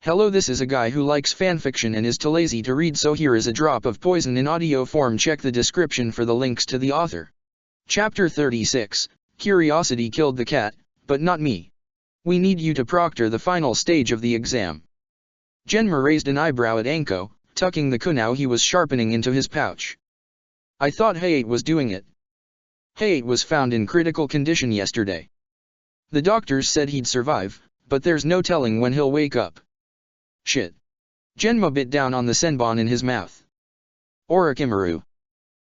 Hello, this is a guy who likes fanfiction and is too lazy to read, so here is a drop of poison in audio form. Check the description for the links to the author. Chapter 36, Curiosity killed the cat, but not me. We need you to proctor the final stage of the exam. Genma raised an eyebrow at Anko, tucking the kunao he was sharpening into his pouch. I thought Hayate was doing it. Hayate was found in critical condition yesterday. The doctors said he'd survive, but there's no telling when he'll wake up. Shit. Genma bit down on the senbon in his mouth. Orochimaru.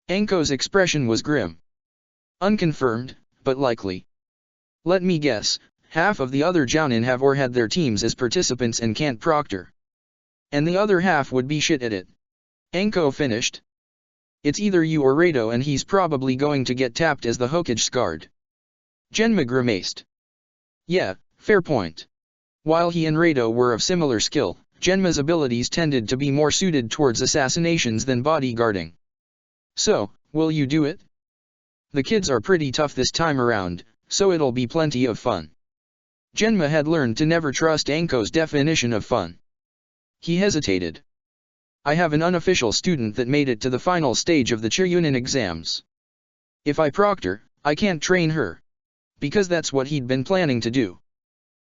Anko's expression was grim. Unconfirmed, but likely. Let me guess, half of the other Jounin have or had their teams as participants and can't proctor. And the other half would be shit at it. Anko finished. It's either you or Rado, and he's probably going to get tapped as the Hokage guard. Genma grimaced. Yeah, fair point. While he and Rado were of similar skill, Genma's abilities tended to be more suited towards assassinations than bodyguarding. So, will you do it? The kids are pretty tough this time around, so it'll be plenty of fun. Genma had learned to never trust Anko's definition of fun. He hesitated. I have an unofficial student that made it to the final stage of the Chunin exams. If I proctor, I can't train her. Because that's what he'd been planning to do.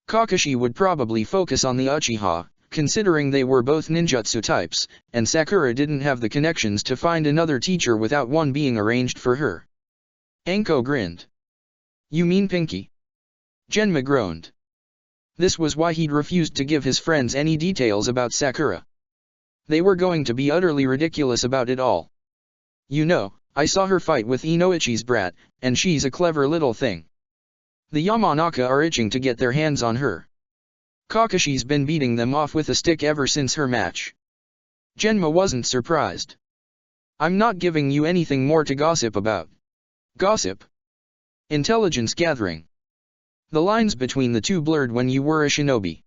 Kakashi would probably focus on the Uchiha, considering they were both ninjutsu types, and Sakura didn't have the connections to find another teacher without one being arranged for her. Anko grinned. You mean Pinky? Genma groaned. This was why he'd refused to give his friends any details about Sakura. They were going to be utterly ridiculous about it all. You know, I saw her fight with Inoichi's brat, and she's a clever little thing. The Yamanaka are itching to get their hands on her. Kakashi's been beating them off with a stick ever since her match. Genma wasn't surprised. I'm not giving you anything more to gossip about. Gossip? Intelligence gathering. The lines between the two blurred when you were a shinobi.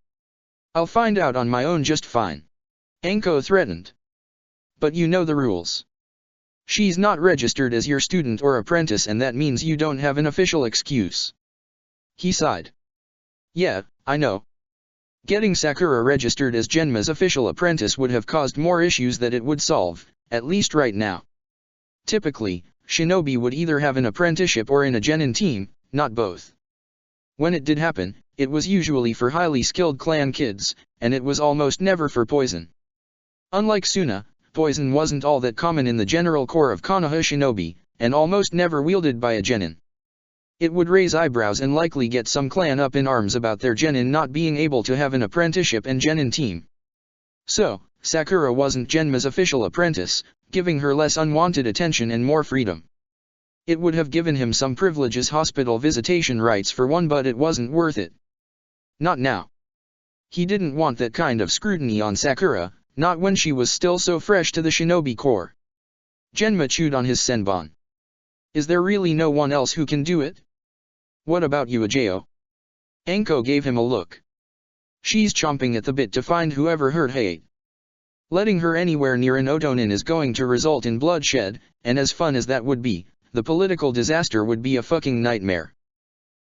I'll find out on my own just fine. Anko threatened. But you know the rules. She's not registered as your student or apprentice, and that means you don't have an official excuse. He sighed. Yeah, I know. Getting Sakura registered as Genma's official apprentice would have caused more issues than it would solve, at least right now. Typically, shinobi would either have an apprenticeship or in a genin team, not both. When it did happen, it was usually for highly skilled clan kids, and it was almost never for poison. Unlike Suna, poison wasn't all that common in the general core of Konoha shinobi, and almost never wielded by a genin. It would raise eyebrows and likely get some clan up in arms about their genin not being able to have an apprenticeship and genin team. So, Sakura wasn't Genma's official apprentice, giving her less unwanted attention and more freedom. It would have given him some privileges, hospital visitation rights for one, but it wasn't worth it. Not now. He didn't want that kind of scrutiny on Sakura, not when she was still so fresh to the shinobi corps. Genma chewed on his senbon. Is there really no one else who can do it? What about you, Ajayo? Anko gave him a look. She's chomping at the bit to find whoever hurt Hayate. Letting her anywhere near an Otonin is going to result in bloodshed, and as fun as that would be, the political disaster would be a fucking nightmare.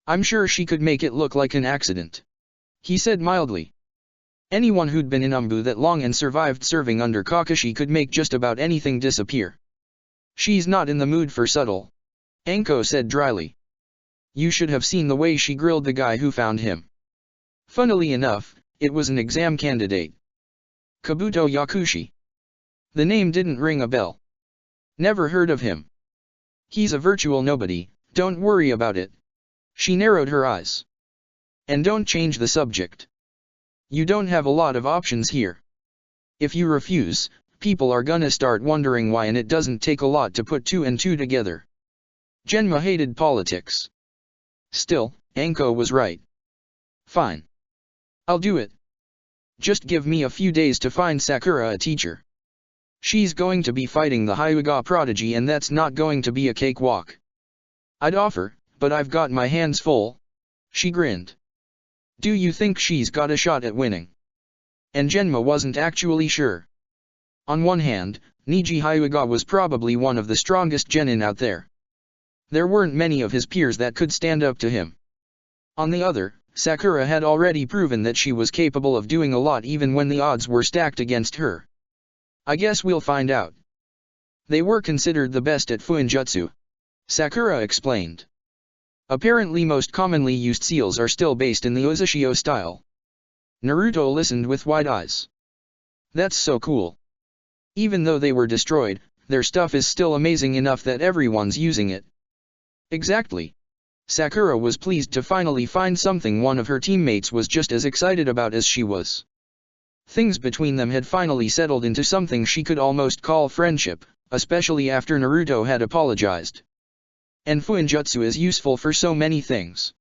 I'm sure she could make it look like an accident. He said mildly. Anyone who'd been in Umbu that long and survived serving under Kakashi could make just about anything disappear. She's not in the mood for subtle. Anko said dryly. You should have seen the way she grilled the guy who found him. Funnily enough, it was an exam candidate. Kabuto Yakushi. The name didn't ring a bell. Never heard of him. He's a virtual nobody, don't worry about it. She narrowed her eyes. And don't change the subject. You don't have a lot of options here. If you refuse, people are gonna start wondering why, and it doesn't take a lot to put two and two together. Genma hated politics. Still, Anko was right. Fine. I'll do it. Just give me a few days to find Sakura a teacher. She's going to be fighting the Hyuga prodigy, and that's not going to be a cakewalk. I'd offer, but I've got my hands full. She grinned. Do you think she's got a shot at winning? And Genma wasn't actually sure. On one hand, Niji Hyuga was probably one of the strongest genin out there. There weren't many of his peers that could stand up to him. On the other, Sakura had already proven that she was capable of doing a lot even when the odds were stacked against her. I guess we'll find out. They were considered the best at Fuinjutsu, Sakura explained. Apparently most commonly used seals are still based in the Uzushio style. Naruto listened with wide eyes. That's so cool. Even though they were destroyed, their stuff is still amazing enough that everyone's using it. Exactly. Sakura was pleased to finally find something one of her teammates was just as excited about as she was. Things between them had finally settled into something she could almost call friendship, especially after Naruto had apologized. And Fuinjutsu is useful for so many things.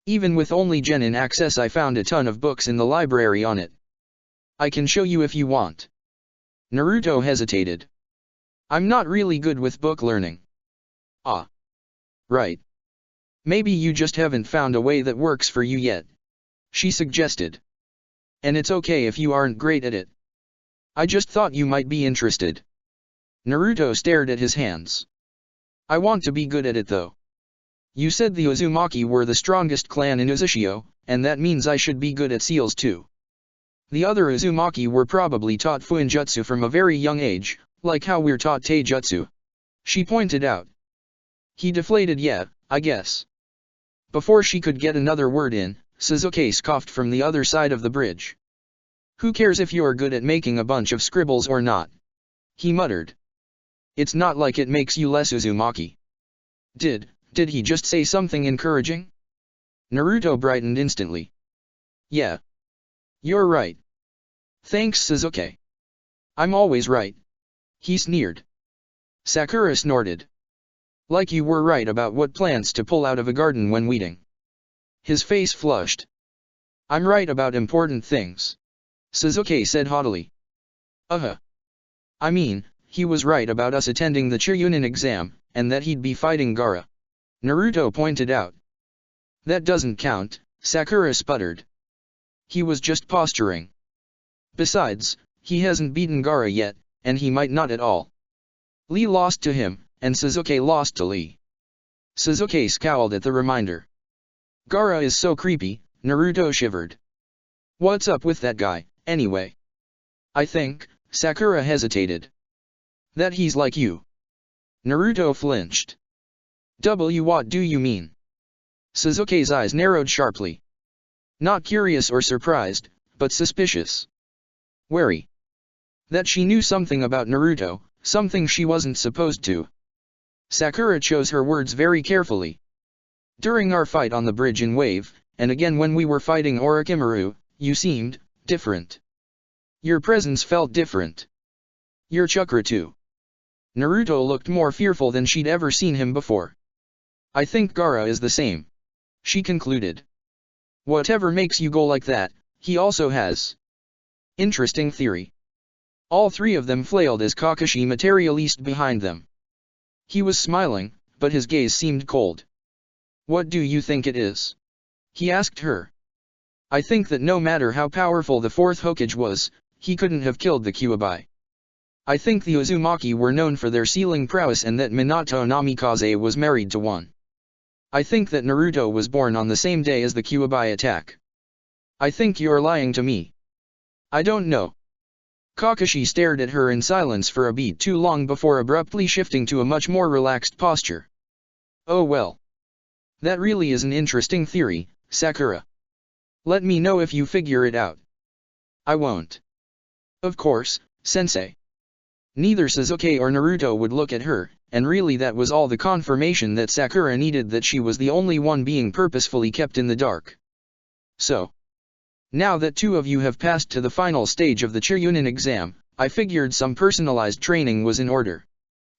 Even with only Genin access, I found a ton of books in the library on it. I can show you if you want. Naruto hesitated. I'm not really good with book learning. Ah. Right. Maybe you just haven't found a way that works for you yet, she suggested. And it's okay if you aren't great at it. I just thought you might be interested. Naruto stared at his hands. I want to be good at it though. You said the Uzumaki were the strongest clan in Uzushio, and that means I should be good at seals too. The other Uzumaki were probably taught Fuinjutsu from a very young age, like how we're taught Taijutsu, she pointed out. He deflated. Yeah, I guess. Before she could get another word in, Sasuke scoffed from the other side of the bridge. Who cares if you're good at making a bunch of scribbles or not? He muttered. It's not like it makes you less Uzumaki. Did he just say something encouraging? Naruto brightened instantly. Yeah. You're right. Thanks, Sasuke. I'm always right. He sneered. Sakura snorted. Like you were right about what plants to pull out of a garden when weeding. His face flushed. I'm right about important things, Sasuke said haughtily. I mean, he was right about us attending the Churyunin exam, and that he'd be fighting Gaara, Naruto pointed out. That doesn't count, Sakura sputtered. He was just posturing. Besides, he hasn't beaten Gaara yet, and he might not at all. Lee lost to him, and Sasuke lost to Lee. Sasuke scowled at the reminder. Gaara is so creepy, Naruto shivered. What's up with that guy, anyway? I think, Sakura hesitated. That he's like you. Naruto flinched. What do you mean? Sasuke's eyes narrowed sharply. Not curious or surprised, but suspicious. Wary. That she knew something about Naruto, something she wasn't supposed to. Sakura chose her words very carefully. During our fight on the bridge in Wave, and again when we were fighting Orochimaru, you seemed different. Your presence felt different. Your chakra too. Naruto looked more fearful than she'd ever seen him before. I think Gaara is the same, she concluded. Whatever makes you go like that, he also has. Interesting theory. All three of them flailed as Kakashi materialized behind them. He was smiling, but his gaze seemed cold. What do you think it is? He asked her. I think that no matter how powerful the fourth Hokage was, he couldn't have killed the Kyuubi. I think the Uzumaki were known for their sealing prowess and that Minato Namikaze was married to one. I think that Naruto was born on the same day as the Kyuubi attack. I think you're lying to me. I don't know. Kakashi stared at her in silence for a beat too long before abruptly shifting to a much more relaxed posture. Oh well. That really is an interesting theory, Sakura. Let me know if you figure it out. I won't. Of course, sensei. Neither Sasuke or Naruto would look at her, and really that was all the confirmation that Sakura needed that she was the only one being purposefully kept in the dark. So. Now that two of you have passed to the final stage of the Churyunin exam, I figured some personalized training was in order.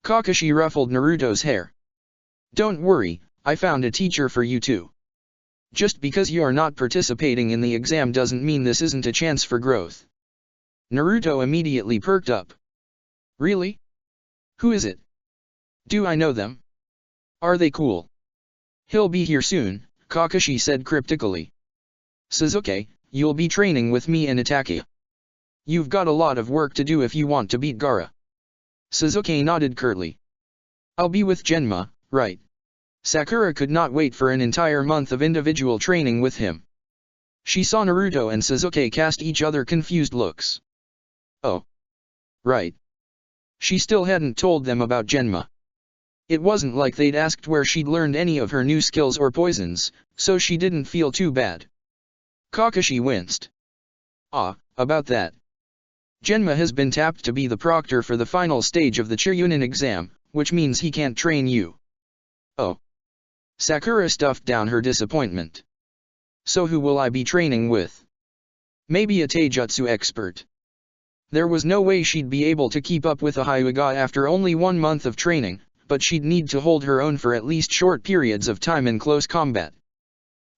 Kakashi ruffled Naruto's hair. Don't worry, I found a teacher for you too. Just because you're not participating in the exam doesn't mean this isn't a chance for growth. Naruto immediately perked up. Really? Who is it? Do I know them? Are they cool? He'll be here soon, Kakashi said cryptically. Sasuke, you'll be training with me and Itachi. You've got a lot of work to do if you want to beat Gaara. Sasuke nodded curtly. I'll be with Genma, right? Sakura could not wait for an entire month of individual training with him. She saw Naruto and Sasuke cast each other confused looks. Oh. Right. She still hadn't told them about Genma. It wasn't like they'd asked where she'd learned any of her new skills or poisons, so she didn't feel too bad. Kakashi winced. Ah, about that. Genma has been tapped to be the proctor for the final stage of the Chunin exam, which means he can't train you. Oh. Sakura stuffed down her disappointment. So who will I be training with? Maybe a taijutsu expert. There was no way she'd be able to keep up with a Hyuga after only 1 month of training, but she'd need to hold her own for at least short periods of time in close combat.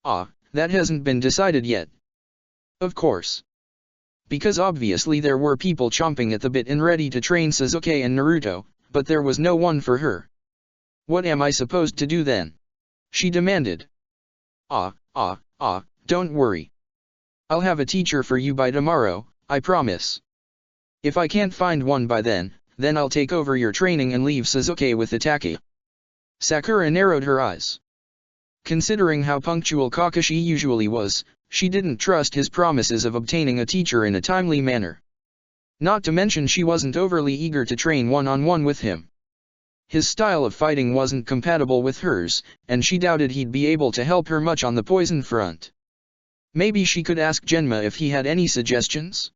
Ah, that hasn't been decided yet. Of course. Because obviously there were people chomping at the bit and ready to train Sasuke and Naruto, but there was no one for her. What am I supposed to do then? She demanded. Don't worry. I'll have a teacher for you by tomorrow, I promise. If I can't find one by then I'll take over your training and leave Sasuke with Itachi. Sakura narrowed her eyes. Considering how punctual Kakashi usually was, she didn't trust his promises of obtaining a teacher in a timely manner. Not to mention she wasn't overly eager to train one-on-one with him. His style of fighting wasn't compatible with hers, and she doubted he'd be able to help her much on the poison front. Maybe she could ask Genma if he had any suggestions?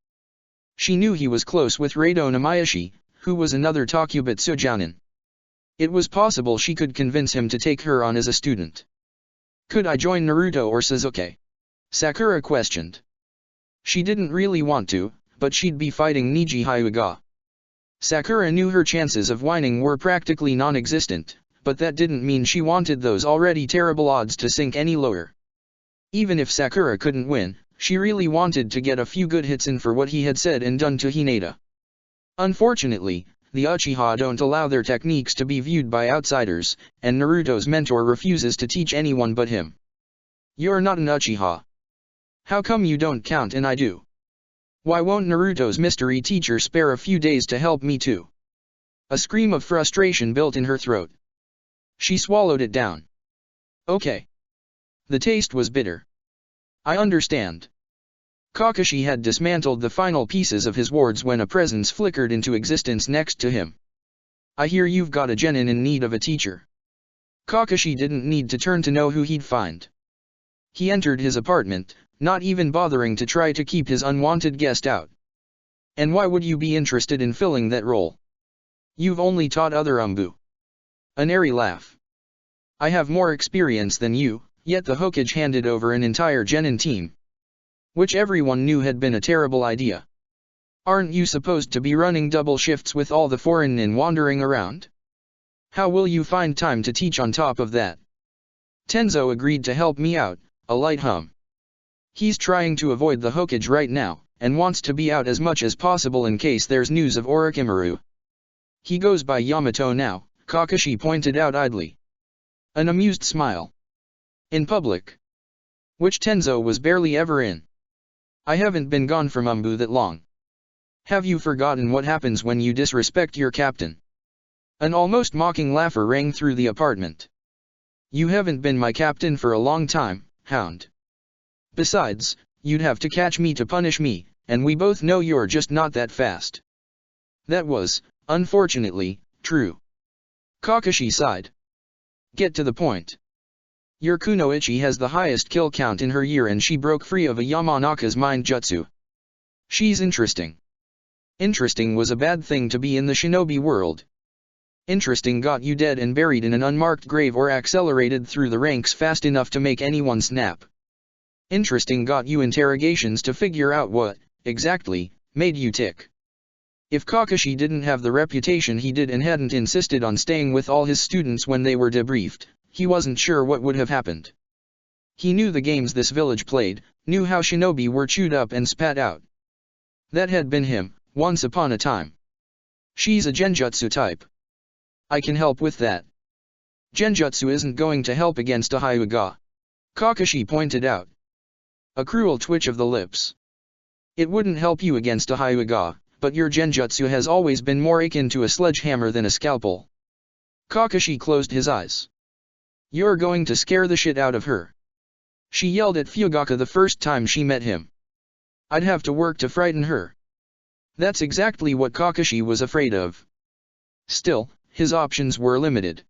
She knew he was close with Rado Namayashi, who was another Takubitsu Jounin. It was possible she could convince him to take her on as a student. Could I join Naruto or Sasuke? Sakura questioned. She didn't really want to, but she'd be fighting Niji Hyuga. Sakura knew her chances of winning were practically non-existent, but that didn't mean she wanted those already terrible odds to sink any lower. Even if Sakura couldn't win, she really wanted to get a few good hits in for what he had said and done to Hinata. Unfortunately, the Uchiha don't allow their techniques to be viewed by outsiders, and Naruto's mentor refuses to teach anyone but him. You're not an Uchiha. How come you don't count and I do? Why won't Naruto's mystery teacher spare a few days to help me too? A scream of frustration built in her throat. She swallowed it down. Okay. The taste was bitter. I understand. Kakashi had dismantled the final pieces of his wards when a presence flickered into existence next to him. I hear you've got a genin in need of a teacher. Kakashi didn't need to turn to know who he'd find. He entered his apartment, not even bothering to try to keep his unwanted guest out. And why would you be interested in filling that role? You've only taught other Umbu. An airy laugh. I have more experience than you, yet the Hokage handed over an entire genin team. Which everyone knew had been a terrible idea. Aren't you supposed to be running double shifts with all the foreign nin wandering around? How will you find time to teach on top of that? Tenzo agreed to help me out, a light hum. He's trying to avoid the Hokage right now, and wants to be out as much as possible in case there's news of Orochimaru. He goes by Yamato now, Kakashi pointed out idly. An amused smile. In public. Which Tenzo was barely ever in. I haven't been gone from Umbu that long. Have you forgotten what happens when you disrespect your captain? An almost mocking laugher rang through the apartment. You haven't been my captain for a long time, hound. Besides, you'd have to catch me to punish me, and we both know you're just not that fast. That was, unfortunately, true. Kakashi sighed. Get to the point. Your Kunoichi has the highest kill count in her year and she broke free of a Yamanaka's mind jutsu. She's interesting. Interesting was a bad thing to be in the shinobi world. Interesting got you dead and buried in an unmarked grave or accelerated through the ranks fast enough to make anyone snap. Interesting got you interrogations to figure out what, exactly, made you tick. If Kakashi didn't have the reputation he did and hadn't insisted on staying with all his students when they were debriefed, he wasn't sure what would have happened. He knew the games this village played, knew how shinobi were chewed up and spat out. That had been him, once upon a time. She's a genjutsu type. I can help with that. Genjutsu isn't going to help against a Hyuga. Kakashi pointed out. A cruel twitch of the lips. It wouldn't help you against a Hyuga, but your genjutsu has always been more akin to a sledgehammer than a scalpel. Kakashi closed his eyes. You're going to scare the shit out of her. She yelled at Fuyugaka the first time she met him. I'd have to work to frighten her. That's exactly what Kakashi was afraid of. Still, his options were limited.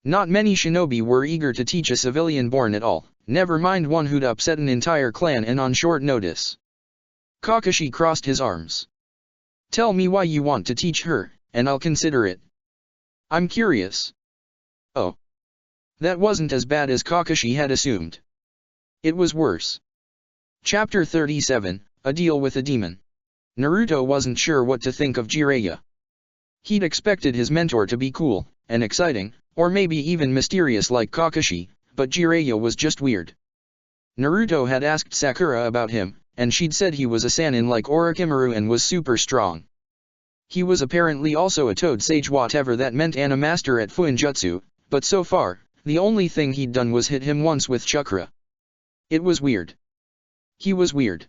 Not many shinobi were eager to teach a civilian born at all, never mind one who'd upset an entire clan and on short notice. Kakashi crossed his arms. Tell me why you want to teach her, and I'll consider it. I'm curious. Oh. That wasn't as bad as Kakashi had assumed. It was worse. Chapter 37, A Deal with a Demon. Naruto wasn't sure what to think of Jiraiya. He'd expected his mentor to be cool, and exciting, or maybe even mysterious like Kakashi, but Jiraiya was just weird. Naruto had asked Sakura about him, and she'd said he was a Sannin like Orochimaru and was super strong. He was apparently also a Toad Sage, whatever that meant, and a master at Fuinjutsu, but so far, the only thing he'd done was hit him once with chakra. It was weird. He was weird.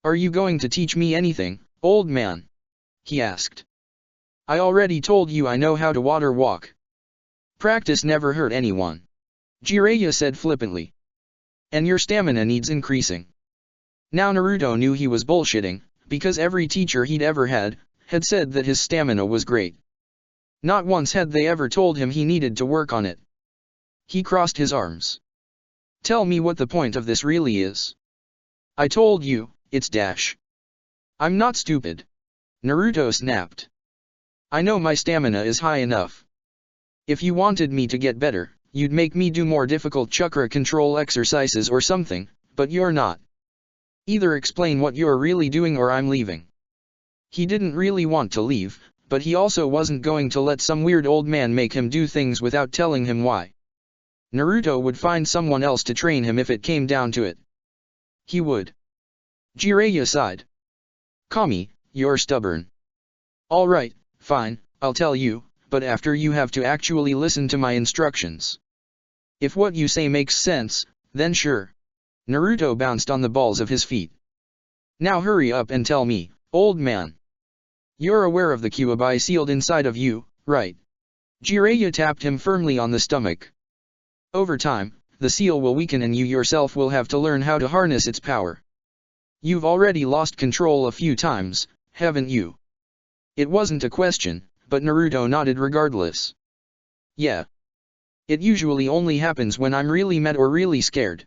Are you going to teach me anything, old man? He asked. I already told you I know how to water walk. Practice never hurt anyone. Jiraiya said flippantly. And your stamina needs increasing. Now Naruto knew he was bullshitting, because every teacher he'd ever had said that his stamina was great. Not once had they ever told him he needed to work on it. He crossed his arms. Tell me what the point of this really is. I told you, it's dash. I'm not stupid. Naruto snapped. I know my stamina is high enough. If you wanted me to get better, you'd make me do more difficult chakra control exercises or something, but you're not. Either explain what you're really doing or I'm leaving. He didn't really want to leave, but he also wasn't going to let some weird old man make him do things without telling him why. Naruto would find someone else to train him if it came down to it. He would. Jiraiya sighed. Kami, you're stubborn. Alright, fine, I'll tell you, but after you have to actually listen to my instructions. If what you say makes sense, then sure. Naruto bounced on the balls of his feet. Now hurry up and tell me, old man. You're aware of the Kyuubi sealed inside of you, right? Jiraiya tapped him firmly on the stomach. Over time, the seal will weaken and you yourself will have to learn how to harness its power. You've already lost control a few times, haven't you? It wasn't a question, but Naruto nodded regardless. Yeah. It usually only happens when I'm really mad or really scared.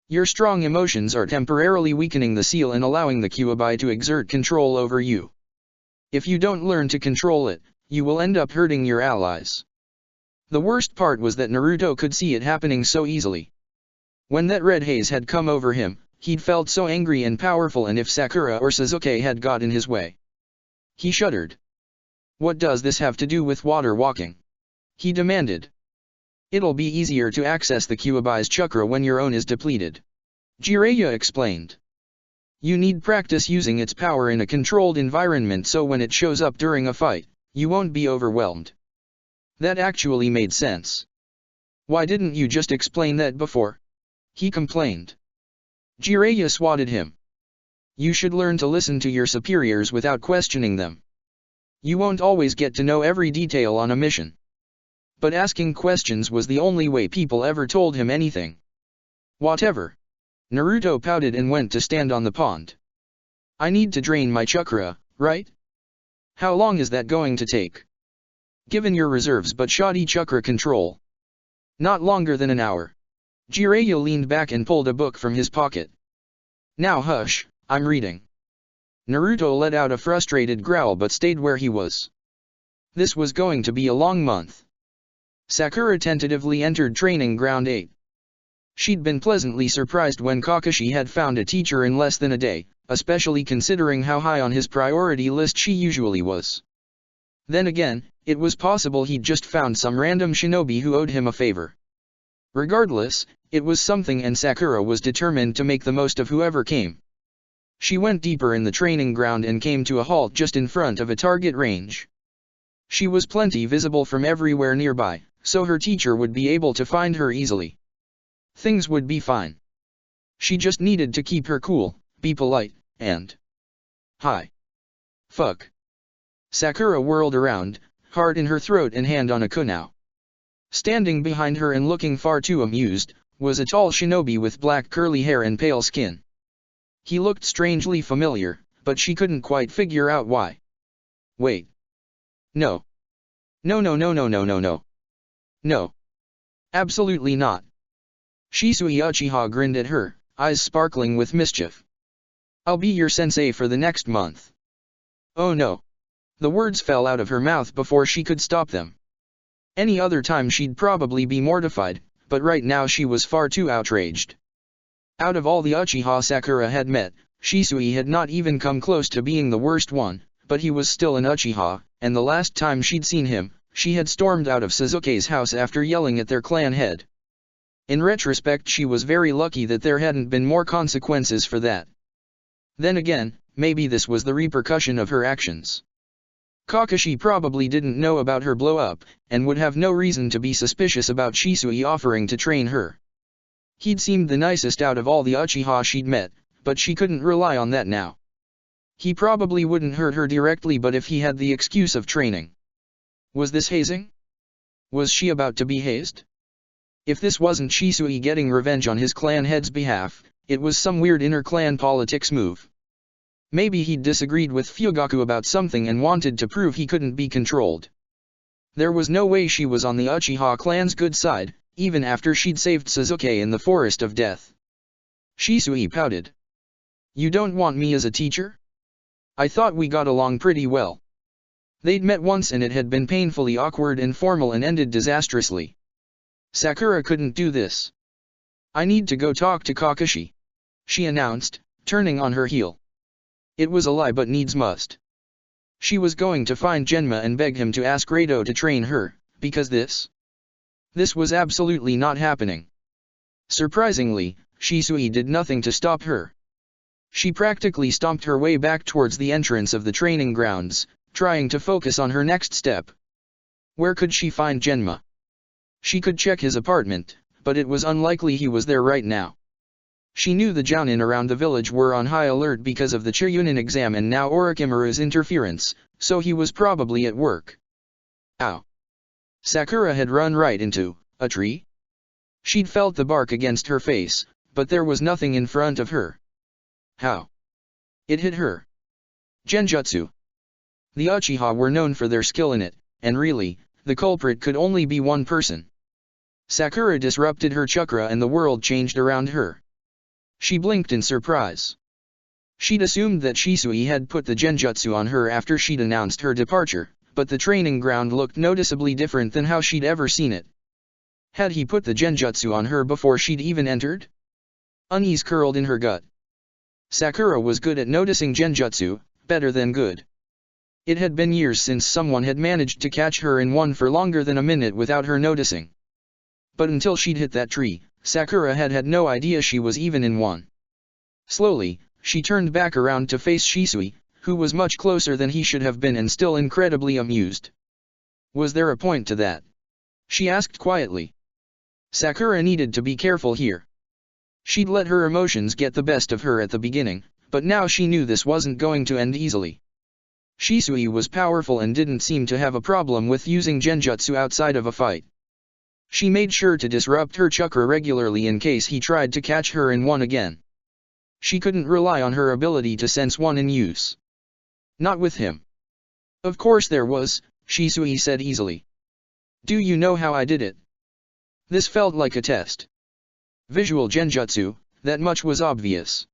Your strong emotions are temporarily weakening the seal and allowing the Kyuubi to exert control over you. If you don't learn to control it, you will end up hurting your allies. The worst part was that Naruto could see it happening so easily. When that red haze had come over him, he'd felt so angry and powerful, and if Sakura or Sasuke had got in his way. He shuddered. What does this have to do with water walking? He demanded. It'll be easier to access the Kyuubi's chakra when your own is depleted. Jiraiya explained. You need practice using its power in a controlled environment so when it shows up during a fight, you won't be overwhelmed. That actually made sense. Why didn't you just explain that before? He complained. Jiraiya swatted him. You should learn to listen to your superiors without questioning them. You won't always get to know every detail on a mission. But asking questions was the only way people ever told him anything. Whatever. Naruto pouted and went to stand on the pond. I need to drain my chakra, right? How long is that going to take? Given your reserves but shoddy chakra control. Not longer than an hour. Jiraiya leaned back and pulled a book from his pocket. Now hush, I'm reading. Naruto let out a frustrated growl but stayed where he was. This was going to be a long month. Sakura tentatively entered Training Ground 8. She'd been pleasantly surprised when Kakashi had found a teacher in less than a day, especially considering how high on his priority list she usually was. Then again, it was possible he'd just found some random shinobi who owed him a favor. Regardless, it was something and Sakura was determined to make the most of whoever came. She went deeper in the training ground and came to a halt just in front of a target range. She was plenty visible from everywhere nearby, so her teacher would be able to find her easily. Things would be fine. She just needed to keep her cool, be polite, and... Hi. Fuck. Sakura whirled around, heart in her throat and hand on a kunao. Standing behind her and looking far too amused, was a tall shinobi with black curly hair and pale skin. He looked strangely familiar, but she couldn't quite figure out why. Wait. No. No no no no no no no. No. Absolutely not. Shisui Uchiha grinned at her, eyes sparkling with mischief. I'll be your sensei for the next month. Oh no. The words fell out of her mouth before she could stop them. Any other time she'd probably be mortified, but right now she was far too outraged. Out of all the Uchiha Sakura had met, Shisui had not even come close to being the worst one, but he was still an Uchiha, and the last time she'd seen him, she had stormed out of Sasuke's house after yelling at their clan head. In retrospect, she was very lucky that there hadn't been more consequences for that. Then again, maybe this was the repercussion of her actions. Kakashi probably didn't know about her blow-up, and would have no reason to be suspicious about Shisui offering to train her. He'd seemed the nicest out of all the Uchiha she'd met, but she couldn't rely on that now. He probably wouldn't hurt her directly, but if he had the excuse of training. Was this hazing? Was she about to be hazed? If this wasn't Shisui getting revenge on his clan head's behalf, it was some weird inter-clan politics move. Maybe he'd disagreed with Fugaku about something and wanted to prove he couldn't be controlled. There was no way she was on the Uchiha clan's good side, even after she'd saved Sasuke in the Forest of Death. Shisui pouted. You don't want me as a teacher? I thought we got along pretty well. They'd met once and it had been painfully awkward and formal and ended disastrously. Sakura couldn't do this. I need to go talk to Kakashi, she announced, turning on her heel. It was a lie but needs must. She was going to find Genma and beg him to ask Rado to train her, because this was absolutely not happening. Surprisingly, Shisui did nothing to stop her. She practically stomped her way back towards the entrance of the training grounds, trying to focus on her next step. Where could she find Genma? She could check his apartment, but it was unlikely he was there right now. She knew the Jounin around the village were on high alert because of the Chiryunin exam and now Orochimaru's interference, so he was probably at work. Ow! Sakura had run right into a tree. She'd felt the bark against her face, but there was nothing in front of her. How? It hit her. Genjutsu. The Uchiha were known for their skill in it, and really, the culprit could only be one person. Sakura disrupted her chakra and the world changed around her. She blinked in surprise. She'd assumed that Shisui had put the genjutsu on her after she'd announced her departure, but the training ground looked noticeably different than how she'd ever seen it. Had he put the genjutsu on her before she'd even entered? Unease curled in her gut. Sakura was good at noticing genjutsu, better than good. It had been years since someone had managed to catch her in one for longer than a minute without her noticing. But until she'd hit that tree, Sakura had had no idea she was even in one. Slowly, she turned back around to face Shisui, who was much closer than he should have been and still incredibly amused. Was there a point to that? She asked quietly. Sakura needed to be careful here. She'd let her emotions get the best of her at the beginning, but now she knew this wasn't going to end easily. Shisui was powerful and didn't seem to have a problem with using genjutsu outside of a fight. She made sure to disrupt her chakra regularly in case he tried to catch her in one again. She couldn't rely on her ability to sense one in use. Not with him. Of course there was, Shisui said easily. Do you know how I did it? This felt like a test. Visual genjutsu, that much was obvious.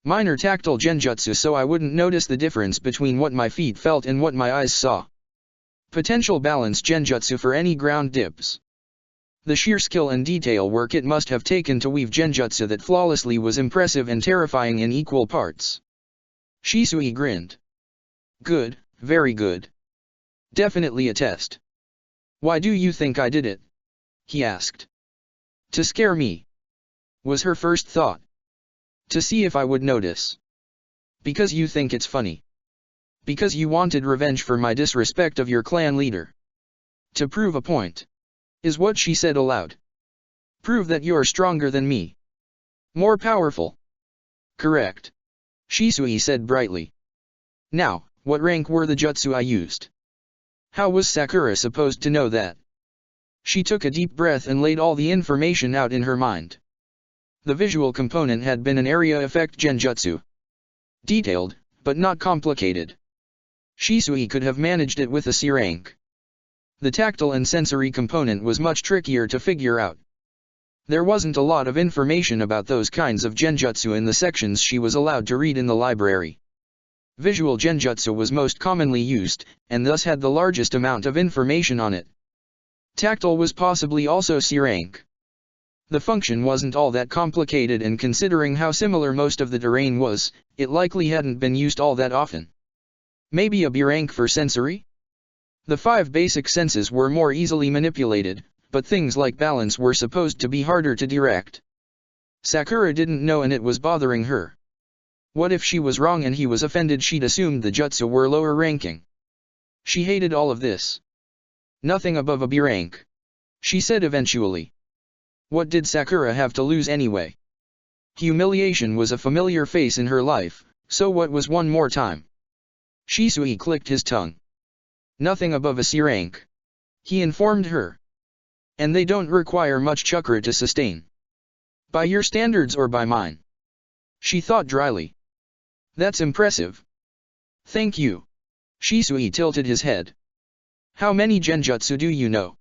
Minor tactile genjutsu so I wouldn't notice the difference between what my feet felt and what my eyes saw. Potential balance genjutsu for any ground dips. The sheer skill and detail work it must have taken to weave genjutsu that flawlessly was impressive and terrifying in equal parts. Shisui grinned. Good, very good. Definitely a test. Why do you think I did it? He asked. To scare me, was her first thought. To see if I would notice. Because you think it's funny. Because you wanted revenge for my disrespect of your clan leader. To prove a point. Is what she said aloud. Prove that you're stronger than me. More powerful. Correct. Shisui said brightly. Now, what rank were the jutsu I used? How was Sakura supposed to know that? She took a deep breath and laid all the information out in her mind. The visual component had been an area effect genjutsu. Detailed, but not complicated. Shisui could have managed it with a C rank. The tactile and sensory component was much trickier to figure out. There wasn't a lot of information about those kinds of genjutsu in the sections she was allowed to read in the library. Visual genjutsu was most commonly used, and thus had the largest amount of information on it. Tactile was possibly also C rank. The function wasn't all that complicated, and considering how similar most of the terrain was, it likely hadn't been used all that often. Maybe a B rank for sensory? The 5 basic senses were more easily manipulated, but things like balance were supposed to be harder to direct. Sakura didn't know, and it was bothering her. What if she was wrong and he was offended? She'd assumed the jutsu were lower ranking. She hated all of this. Nothing above a B rank, she said eventually. What did Sakura have to lose anyway? Humiliation was a familiar face in her life, so what was one more time? Shisui clicked his tongue. Nothing above a C rank, he informed her. And they don't require much chakra to sustain. By your standards or by mine? She thought dryly. That's impressive. Thank you. Shisui tilted his head. How many genjutsu do you know?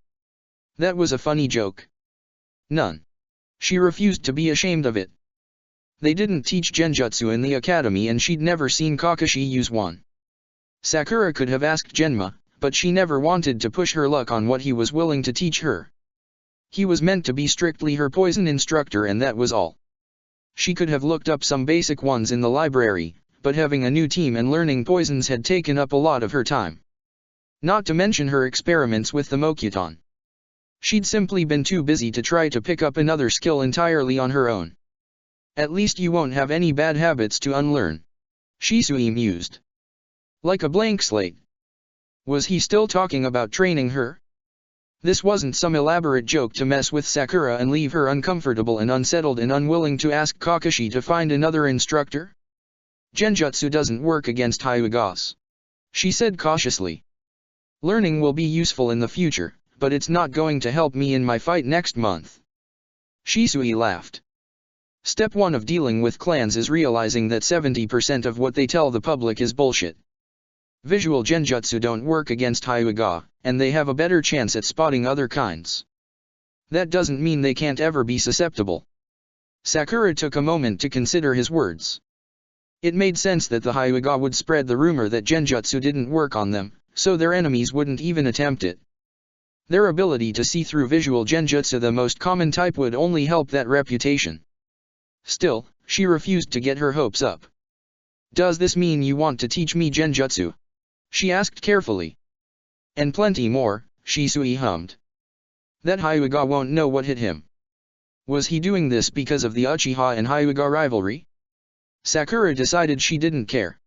That was a funny joke. None. She refused to be ashamed of it. They didn't teach genjutsu in the academy, and she'd never seen Kakashi use one. Sakura could have asked Genma, but she never wanted to push her luck on what he was willing to teach her. He was meant to be strictly her poison instructor, and that was all. She could have looked up some basic ones in the library, but having a new team and learning poisons had taken up a lot of her time. Not to mention her experiments with the Mokuton. She'd simply been too busy to try to pick up another skill entirely on her own. At least you won't have any bad habits to unlearn, Shisui mused. Like a blank slate. Was he still talking about training her? This wasn't some elaborate joke to mess with Sakura and leave her uncomfortable and unsettled and unwilling to ask Kakashi to find another instructor? Genjutsu doesn't work against Hyugas, she said cautiously. Learning will be useful in the future, but it's not going to help me in my fight next month. Shisui laughed. Step 1 of dealing with clans is realizing that 70% of what they tell the public is bullshit. Visual genjutsu don't work against Hyuga, and they have a better chance at spotting other kinds. That doesn't mean they can't ever be susceptible. Sakura took a moment to consider his words. It made sense that the Hyuga would spread the rumor that genjutsu didn't work on them, so their enemies wouldn't even attempt it. Their ability to see through visual genjutsu, the most common type, would only help that reputation. Still, she refused to get her hopes up. Does this mean you want to teach me genjutsu? She asked carefully. And plenty more, Shisui hummed. That Hyuga won't know what hit him. Was he doing this because of the Uchiha and Hyuga rivalry? Sakura decided she didn't care.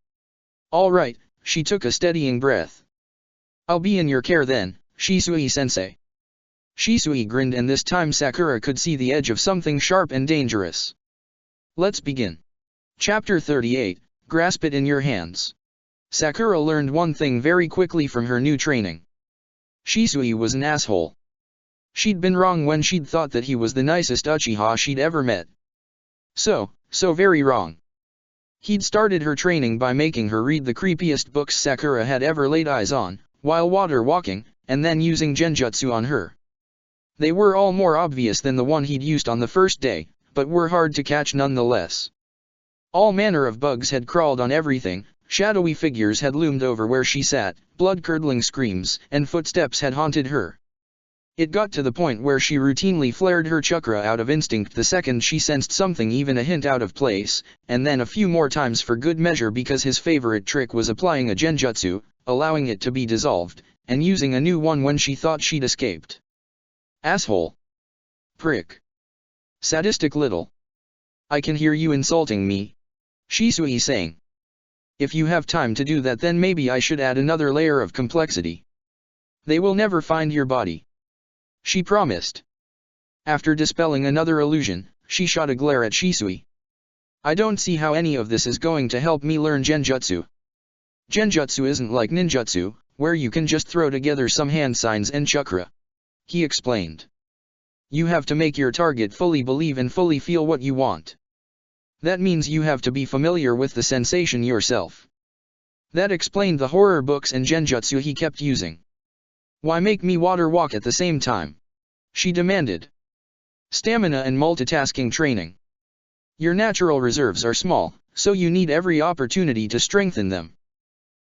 All right, she took a steadying breath. I'll be in your care then, Shisui-sensei. Shisui grinned, and this time Sakura could see the edge of something sharp and dangerous. Let's begin. Chapter 38, Grasp It in Your Hands. Sakura learned one thing very quickly from her new training. Shisui was an asshole. She'd been wrong when she'd thought that he was the nicest Uchiha she'd ever met. So very wrong. He'd started her training by making her read the creepiest books Sakura had ever laid eyes on, while water walking, and then using genjutsu on her. They were all more obvious than the one he'd used on the first day, but were hard to catch nonetheless. All manner of bugs had crawled on everything, shadowy figures had loomed over where she sat, blood-curdling screams and footsteps had haunted her. It got to the point where she routinely flared her chakra out of instinct the second she sensed something even a hint out of place, and then a few more times for good measure, because his favorite trick was applying a genjutsu, allowing it to be dissolved, and using a new one when she thought she'd escaped. Asshole. Prick. Sadistic little. I can hear you insulting me, Shisui saying. If you have time to do that, then maybe I should add another layer of complexity. They will never find your body, she promised. After dispelling another illusion, she shot a glare at Shisui. I don't see how any of this is going to help me learn genjutsu. Genjutsu isn't like ninjutsu, where you can just throw together some hand signs and chakra. he explained. You have to make your target fully believe and fully feel what you want. That means you have to be familiar with the sensation yourself. That explained the horror books and genjutsu he kept using. Why make me water walk at the same time? She demanded. Stamina and multitasking training. Your natural reserves are small, so you need every opportunity to strengthen them.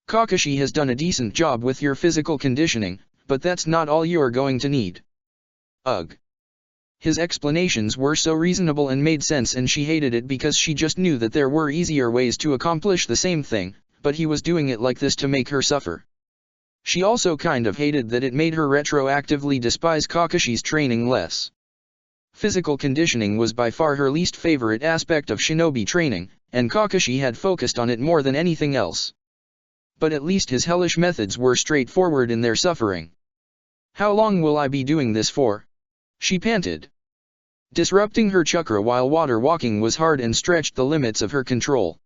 Kakashi has done a decent job with your physical conditioning, but that's not all you're going to need. Ugh. His explanations were so reasonable and made sense, and she hated it because she just knew that there were easier ways to accomplish the same thing, but he was doing it like this to make her suffer. She also kind of hated that it made her retroactively despise Kakashi's training less. Physical conditioning was by far her least favorite aspect of shinobi training, and Kakashi had focused on it more than anything else. But at least his hellish methods were straightforward in their suffering. How long will I be doing this for? She panted. Disrupting her chakra while water walking was hard and stretched the limits of her control.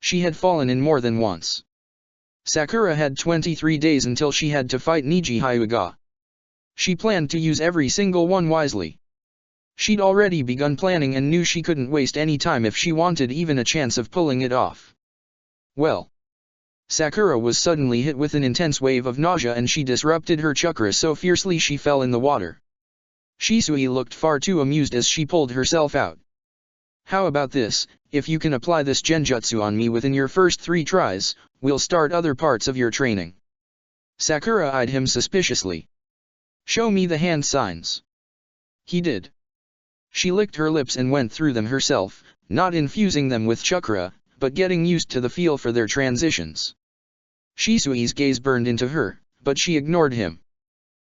She had fallen in more than once. Sakura had 23 days until she had to fight Niji Hyuga. She planned to use every single one wisely. She'd already begun planning and knew she couldn't waste any time if she wanted even a chance of pulling it off. Well. Sakura was suddenly hit with an intense wave of nausea and she disrupted her chakra so fiercely she fell in the water. Shisui looked far too amused as she pulled herself out. How about this, if you can apply this genjutsu on me within your first 3 tries, we'll start other parts of your training. Sakura eyed him suspiciously. Show me the hand signs. He did. She licked her lips and went through them herself, not infusing them with chakra, but getting used to the feel for their transitions. Shisui's gaze burned into her, but she ignored him.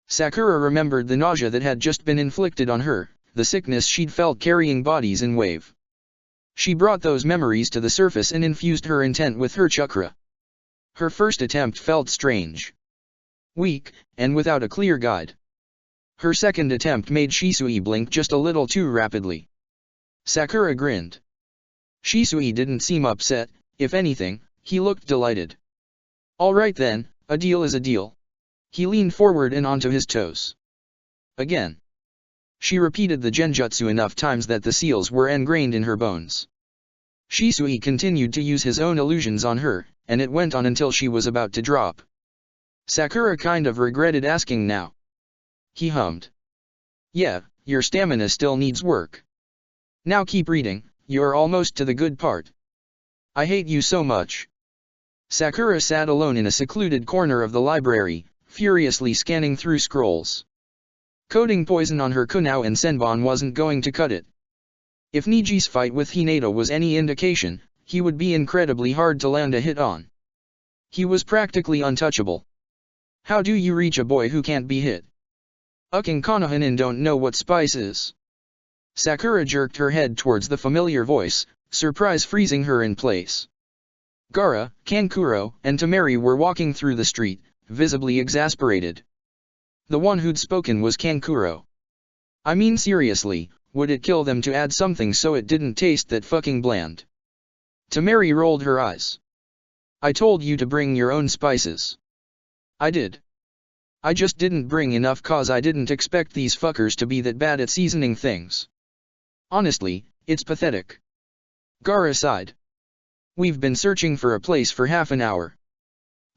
Sakura remembered the nausea that had just been inflicted on her, the sickness she'd felt carrying bodies in wave. She brought those memories to the surface and infused her intent with her chakra. Her first attempt felt strange. Weak, and without a clear guide. Her second attempt made Shisui blink just a little too rapidly. Sakura grinned. Shisui didn't seem upset, if anything, he looked delighted. All right then, a deal is a deal. He leaned forward and onto his toes. Again. She repeated the genjutsu enough times that the seals were ingrained in her bones. Shisui continued to use his own illusions on her, and it went on until she was about to drop. Sakura kind of regretted asking now. He hummed. Yeah, your stamina still needs work. Now keep reading, you're almost to the good part. I hate you so much. Sakura sat alone in a secluded corner of the library, furiously scanning through scrolls. Coating poison on her kunao and senbon wasn't going to cut it. If Niji's fight with Hinata was any indication, he would be incredibly hard to land a hit on. He was practically untouchable. How do you reach a boy who can't be hit? Uking Konohana don't know what spice is. Sakura jerked her head towards the familiar voice, surprise freezing her in place. Gaara, Kankuro, and Temari were walking through the street, visibly exasperated. The one who'd spoken was Kankuro. I mean seriously, would it kill them to add something so it didn't taste that fucking bland? Temari rolled her eyes. I told you to bring your own spices. I did. I just didn't bring enough cause I didn't expect these fuckers to be that bad at seasoning things. Honestly, it's pathetic. Gaara sighed. We've been searching for a place for half an hour.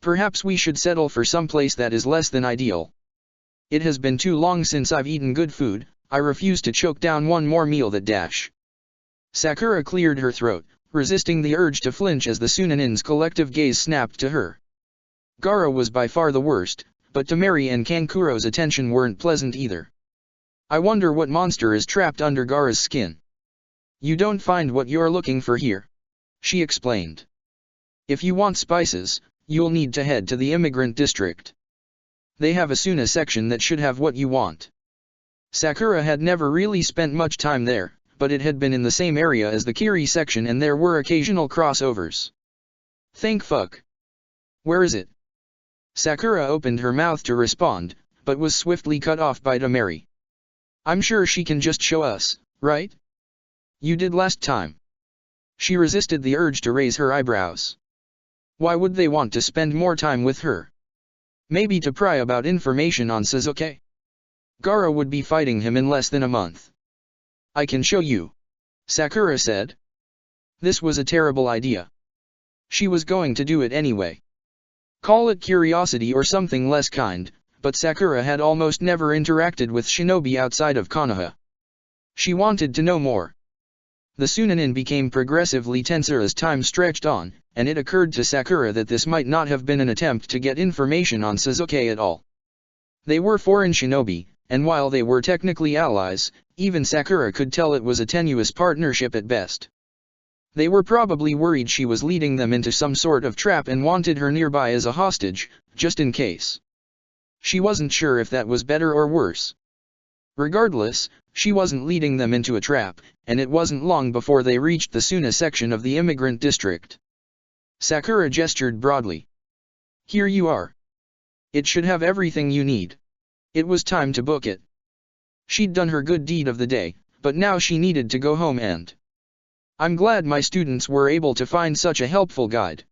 Perhaps we should settle for some place that is less than ideal. It has been too long since I've eaten good food, I refuse to choke down one more meal that dash. Sakura cleared her throat, resisting the urge to flinch as the Sunanin's collective gaze snapped to her. Gaara was by far the worst, but Temari and Kankuro's attention weren't pleasant either. I wonder what monster is trapped under Gaara's skin. You don't find what you're looking for here. She explained. If you want spices, you'll need to head to the immigrant district. They have a Suna section that should have what you want. Sakura had never really spent much time there, but it had been in the same area as the Kiri section and there were occasional crossovers. Thank fuck. Where is it? Sakura opened her mouth to respond, but was swiftly cut off by Temari. I'm sure she can just show us, right? You did last time. She resisted the urge to raise her eyebrows. Why would they want to spend more time with her? Maybe to pry about information on Sasuke? Gaara would be fighting him in less than a month. I can show you, Sakura said. This was a terrible idea. She was going to do it anyway. Call it curiosity or something less kind, but Sakura had almost never interacted with shinobi outside of Konoha. She wanted to know more. The Sunanin became progressively tenser as time stretched on, and it occurred to Sakura that this might not have been an attempt to get information on Sasuke at all. They were foreign shinobi, and while they were technically allies, even Sakura could tell it was a tenuous partnership at best. They were probably worried she was leading them into some sort of trap and wanted her nearby as a hostage, just in case. She wasn't sure if that was better or worse. Regardless, she wasn't leading them into a trap, and it wasn't long before they reached the Suna section of the immigrant district. Sakura gestured broadly. Here you are. It should have everything you need. It was time to book it. She'd done her good deed of the day, but now she needed to go home and... I'm glad my students were able to find such a helpful guide.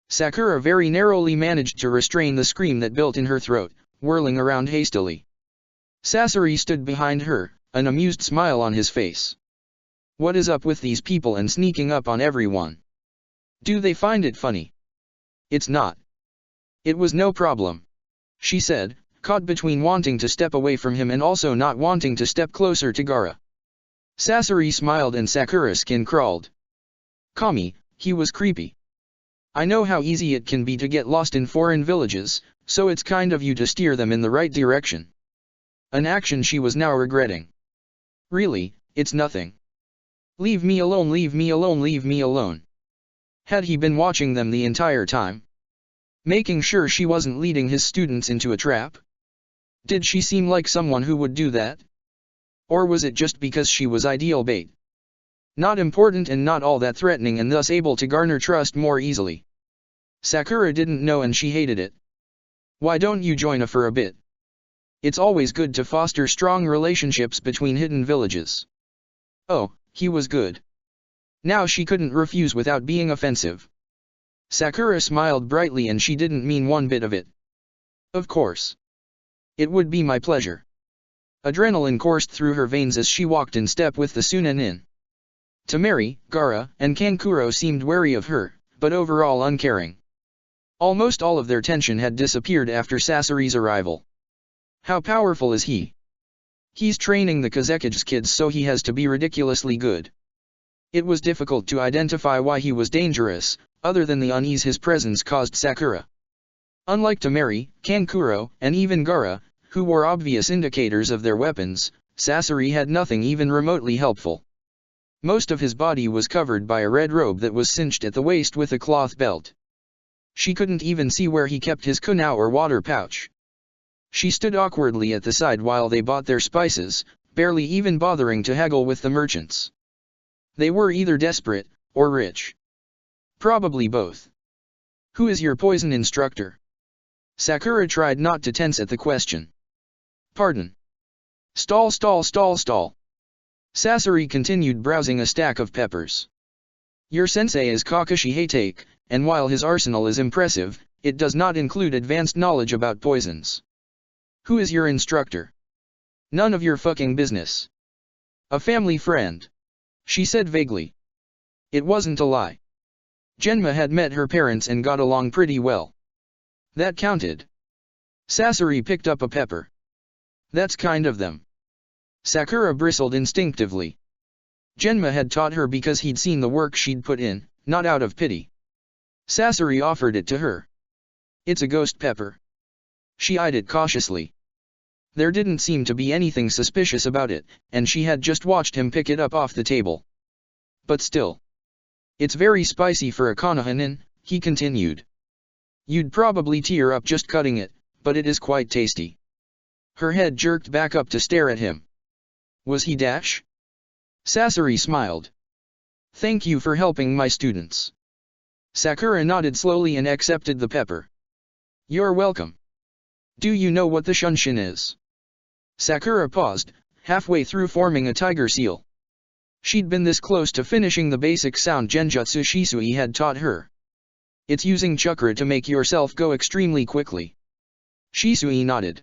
Sakura very narrowly managed to restrain the scream that built in her throat, whirling around hastily. Sasori stood behind her, an amused smile on his face. What is up with these people and sneaking up on everyone? Do they find it funny? It's not. It was no problem, she said, caught between wanting to step away from him and also not wanting to step closer to Gaara. Sasori smiled and Sakura's skin crawled. Kami, he was creepy. I know how easy it can be to get lost in foreign villages, so it's kind of you to steer them in the right direction. An action she was now regretting. Really, it's nothing. Leave me alone, leave me alone, leave me alone. Had he been watching them the entire time? Making sure she wasn't leading his students into a trap? Did she seem like someone who would do that? Or was it just because she was ideal bait? Not important and not all that threatening and thus able to garner trust more easily. Sakura didn't know and she hated it. Why don't you join her for a bit? It's always good to foster strong relationships between hidden villages. Oh, he was good. Now she couldn't refuse without being offensive. Sakura smiled brightly and she didn't mean one bit of it. Of course. It would be my pleasure. Adrenaline coursed through her veins as she walked in step with the Sunanin. Temari, Gaara, and Kankuro seemed wary of her, but overall uncaring. Almost all of their tension had disappeared after Sasori's arrival. How powerful is he? He's training the Kazekage kids so he has to be ridiculously good. It was difficult to identify why he was dangerous, other than the unease his presence caused Sakura. Unlike Temari, Kankuro, and even Gaara, who were obvious indicators of their weapons, Sasori had nothing even remotely helpful. Most of his body was covered by a red robe that was cinched at the waist with a cloth belt. She couldn't even see where he kept his kunao or water pouch. She stood awkwardly at the side while they bought their spices, barely even bothering to haggle with the merchants. They were either desperate, or rich. Probably both. Who is your poison instructor? Sakura tried not to tense at the question. Pardon. Stall. Sasori continued browsing a stack of peppers. Your sensei is Kakashi Hatake, and while his arsenal is impressive, it does not include advanced knowledge about poisons. Who is your instructor? None of your fucking business. A family friend. She said vaguely. It wasn't a lie. Genma had met her parents and got along pretty well. That counted. Sasori picked up a pepper. That's kind of them. Sakura bristled instinctively. Genma had taught her because he'd seen the work she'd put in, not out of pity. Sasori offered it to her. It's a ghost pepper. She eyed it cautiously. There didn't seem to be anything suspicious about it, and she had just watched him pick it up off the table. But still. It's very spicy for a Konohanin, he continued. You'd probably tear up just cutting it, but it is quite tasty. Her head jerked back up to stare at him. Was he Dash? Sasori smiled. Thank you for helping my students. Sakura nodded slowly and accepted the pepper. You're welcome. Do you know what the Shunshin is? Sakura paused, halfway through forming a tiger seal. She'd been this close to finishing the basic sound genjutsu Shisui had taught her. It's using chakra to make yourself go extremely quickly. Shisui nodded.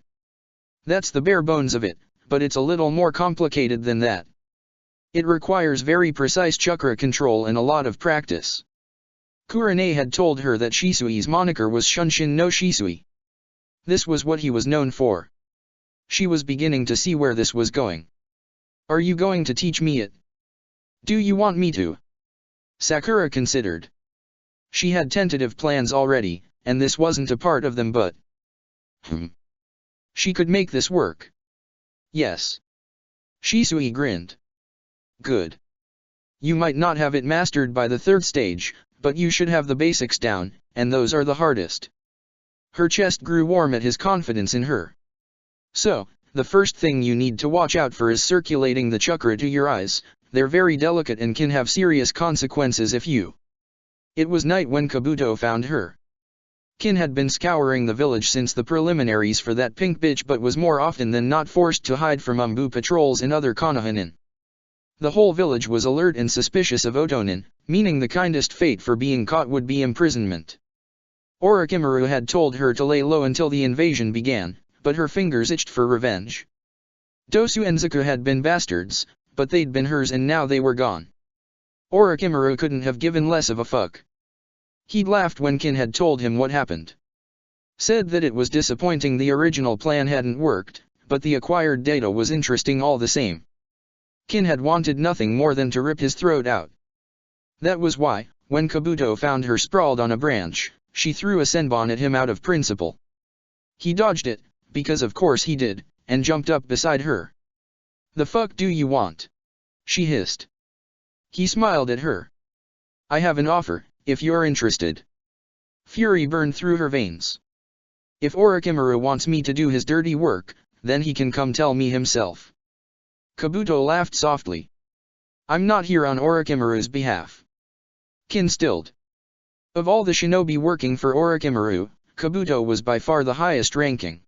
That's the bare bones of it, but it's a little more complicated than that. It requires very precise chakra control and a lot of practice. Kurane had told her that Shisui's moniker was Shunshin no Shisui. This was what he was known for. She was beginning to see where this was going. Are you going to teach me it? Do you want me to? Sakura considered. She had tentative plans already, and this wasn't a part of them, but she could make this work. Yes. Shisui grinned. Good. You might not have it mastered by the third stage, but you should have the basics down, and those are the hardest. Her chest grew warm at his confidence in her. So, the first thing you need to watch out for is circulating the chakra to your eyes. They're very delicate and can have serious consequences if you... It was night when Kabuto found her. Kin had been scouring the village since the preliminaries for that pink bitch, but was more often than not forced to hide from Umbu patrols and other Konohinin. The whole village was alert and suspicious of Otonin, meaning the kindest fate for being caught would be imprisonment. Orochimaru had told her to lay low until the invasion began, but her fingers itched for revenge. Dosu and Zuko had been bastards, but they'd been hers and now they were gone. Orochimaru couldn't have given less of a fuck. He'd laughed when Kin had told him what happened. Said that it was disappointing the original plan hadn't worked, but the acquired data was interesting all the same. Kin had wanted nothing more than to rip his throat out. That was why, when Kabuto found her sprawled on a branch, she threw a senbon at him out of principle. He dodged it, because of course he did, and jumped up beside her. "The fuck do you want?" she hissed. He smiled at her. "I have an offer, if you're interested." Fury burned through her veins. "If Orochimaru wants me to do his dirty work, then he can come tell me himself." Kabuto laughed softly. "I'm not here on Orochimaru's behalf." Kin stilled. Of all the shinobi working for Orochimaru, Kabuto was by far the highest ranking.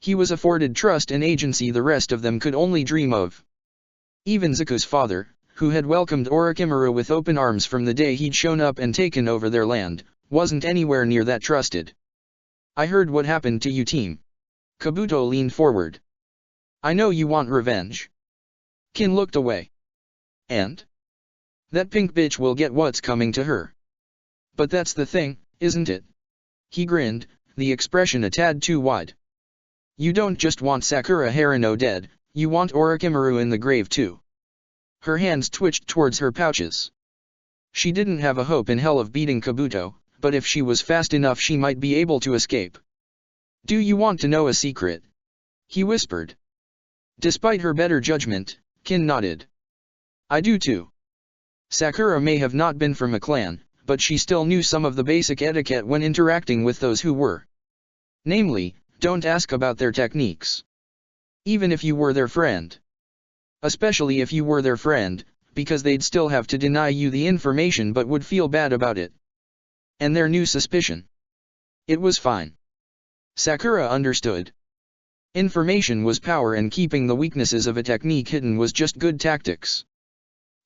He was afforded trust and agency the rest of them could only dream of. Even Zuko's father, who had welcomed Orochimaru with open arms from the day he'd shown up and taken over their land, wasn't anywhere near that trusted. "I heard what happened to you, team." Kabuto leaned forward. "I know you want revenge." Kin looked away. "And? That pink bitch will get what's coming to her." "But that's the thing, isn't it?" He grinned, the expression a tad too wide. "You don't just want Sakura Harino dead, you want Orochimaru in the grave too." Her hands twitched towards her pouches. She didn't have a hope in hell of beating Kabuto, but if she was fast enough she might be able to escape. "Do you want to know a secret?" he whispered. Despite her better judgment, Kin nodded. "I do too." Sakura may have not been from a clan, but she still knew some of the basic etiquette when interacting with those who were. Namely, don't ask about their techniques. Even if you were their friend. Especially if you were their friend, because they'd still have to deny you the information but would feel bad about it. And their new suspicion. It was fine. Sakura understood. Information was power and keeping the weaknesses of a technique hidden was just good tactics.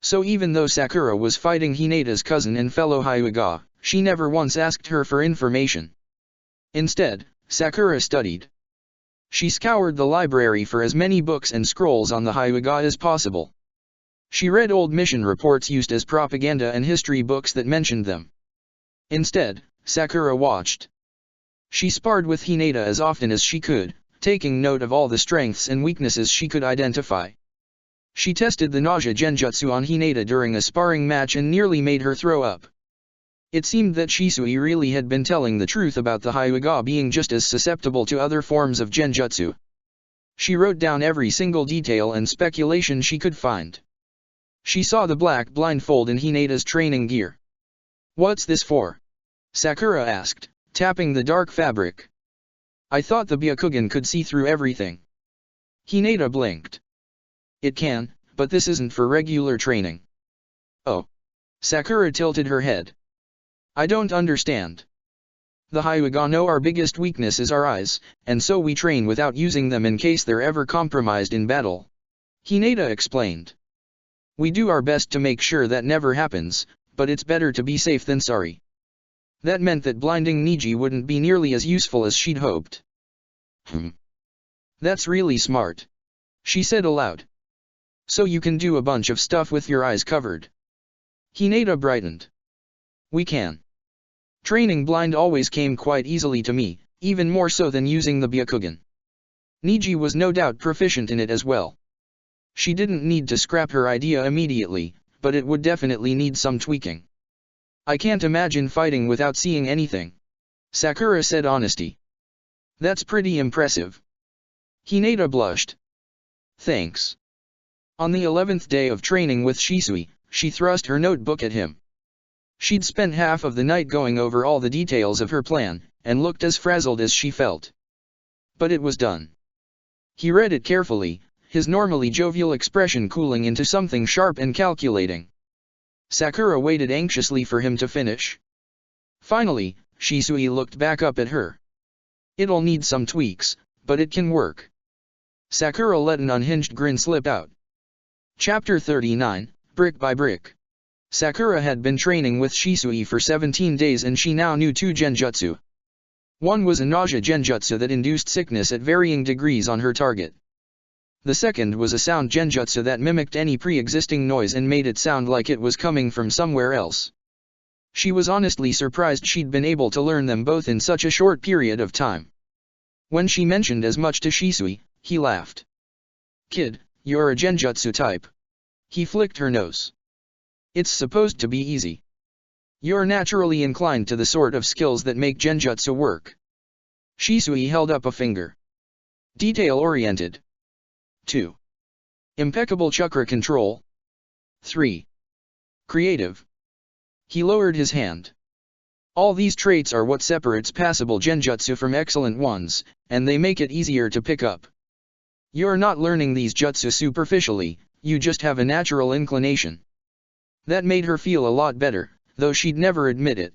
So even though Sakura was fighting Hinata's cousin and fellow Hyuga, she never once asked her for information. Instead, Sakura studied. She scoured the library for as many books and scrolls on the Hyuga as possible. She read old mission reports used as propaganda and history books that mentioned them. Instead, Sakura watched. She sparred with Hinata as often as she could, taking note of all the strengths and weaknesses she could identify. She tested the nausea genjutsu on Hinata during a sparring match and nearly made her throw up. It seemed that Shisui really had been telling the truth about the Hyuga being just as susceptible to other forms of genjutsu. She wrote down every single detail and speculation she could find. She saw the black blindfold in Hinata's training gear. "What's this for?" Sakura asked, tapping the dark fabric. "I thought the Byakugan could see through everything." Hinata blinked. "It can, but this isn't for regular training." "Oh." Sakura tilted her head. "I don't understand." "The Hyuga know our biggest weakness is our eyes, and so we train without using them in case they're ever compromised in battle," Hinata explained. "We do our best to make sure that never happens, but it's better to be safe than sorry." That meant that blinding Niji wouldn't be nearly as useful as she'd hoped. That's really smart, she said aloud. So you can do a bunch of stuff with your eyes covered. Hinata brightened. We can. Training blind always came quite easily to me, even more so than using the Byakugan. Niji was no doubt proficient in it as well. She didn't need to scrap her idea immediately, but it would definitely need some tweaking. I can't imagine fighting without seeing anything, Sakura said honestly. That's pretty impressive. Hinata blushed. Thanks. On the 11th day of training with Shisui, she thrust her notebook at him. She'd spent half of the night going over all the details of her plan, and looked as frazzled as she felt. But it was done. He read it carefully, his normally jovial expression cooling into something sharp and calculating. Sakura waited anxiously for him to finish. Finally, Shisui looked back up at her. It'll need some tweaks, but it can work. Sakura let an unhinged grin slip out. Chapter 39, Brick by Brick. Sakura had been training with Shisui for 17 days and she now knew 2 genjutsu. One was a nausea genjutsu that induced sickness at varying degrees on her target. The second was a sound genjutsu that mimicked any pre-existing noise and made it sound like it was coming from somewhere else. She was honestly surprised she'd been able to learn them both in such a short period of time. When she mentioned as much to Shisui, he laughed. Kid, you're a genjutsu type. He flicked her nose. It's supposed to be easy. You're naturally inclined to the sort of skills that make genjutsu work. Shisui held up a finger. Detail-oriented. 2. Impeccable chakra control. 3. Creative. He lowered his hand. All these traits are what separates passable genjutsu from excellent ones, and they make it easier to pick up. You're not learning these jutsu superficially, you just have a natural inclination. That made her feel a lot better, though she'd never admit it.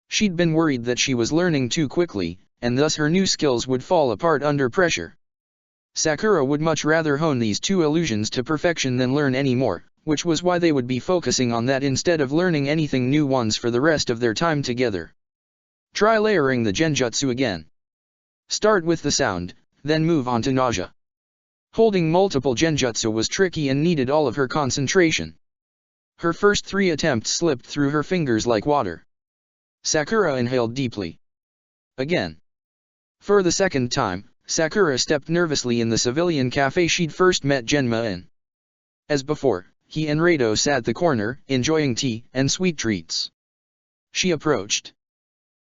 She'd been worried that she was learning too quickly, and thus her new skills would fall apart under pressure. Sakura would much rather hone these 2 illusions to perfection than learn any more, which was why they would be focusing on that instead of learning anything new ones for the rest of their time together. Try layering the genjutsu again. Start with the sound, then move on to nausea. Holding multiple genjutsu was tricky and needed all of her concentration. Her first 3 attempts slipped through her fingers like water. Sakura inhaled deeply. Again. For the second time, Sakura stepped nervously in the civilian cafe she'd first met Genma in. As before, he and Rado sat the corner, enjoying tea and sweet treats. She approached.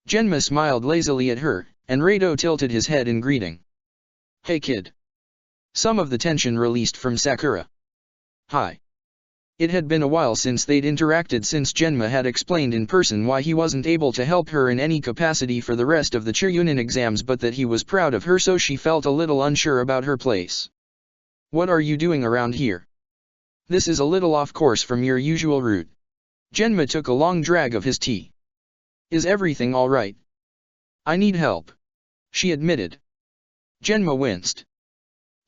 Genma smiled lazily at her, and Rado tilted his head in greeting. Hey kid. Some of the tension released from Sakura. Hi. It had been a while since they'd interacted since Genma had explained in person why he wasn't able to help her in any capacity for the rest of the Chunin exams but that he was proud of her, so she felt a little unsure about her place. What are you doing around here? This is a little off course from your usual route. Genma took a long drag of his tea. Is everything alright? I need help, she admitted. Genma winced.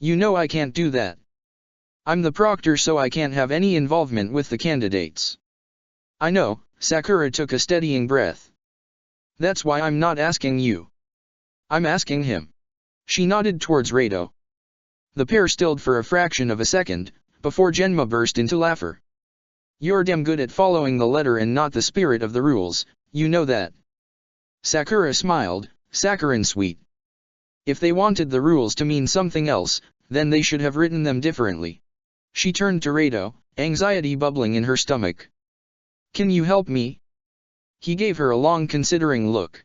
You know I can't do that. I'm the proctor, so I can't have any involvement with the candidates. I know, Sakura took a steadying breath. That's why I'm not asking you. I'm asking him. She nodded towards Rado. The pair stilled for a fraction of a second, before Genma burst into laughter. You're damn good at following the letter and not the spirit of the rules, you know that. Sakura smiled, saccharine sweet. If they wanted the rules to mean something else, then they should have written them differently. She turned to Rado, anxiety bubbling in her stomach. Can you help me? He gave her a long considering look.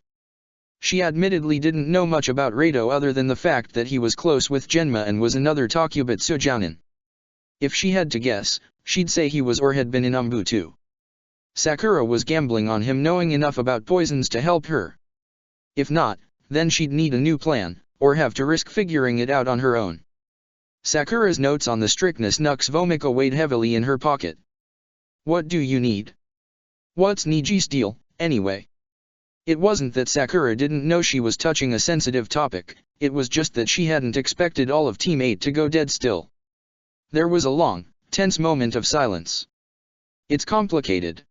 She admittedly didn't know much about Rado other than the fact that he was close with Genma and was another Takubitsu Jounin. If she had to guess, she'd say he was or had been in Umbu too. Sakura was gambling on him knowing enough about poisons to help her. If not, then she'd need a new plan, or have to risk figuring it out on her own. Sakura's notes on the strictness Nux Vomica weighed heavily in her pocket. What do you need? What's Niji's deal, anyway? It wasn't that Sakura didn't know she was touching a sensitive topic, it was just that she hadn't expected all of Team 8 to go dead still. There was a long, tense moment of silence. It's complicated,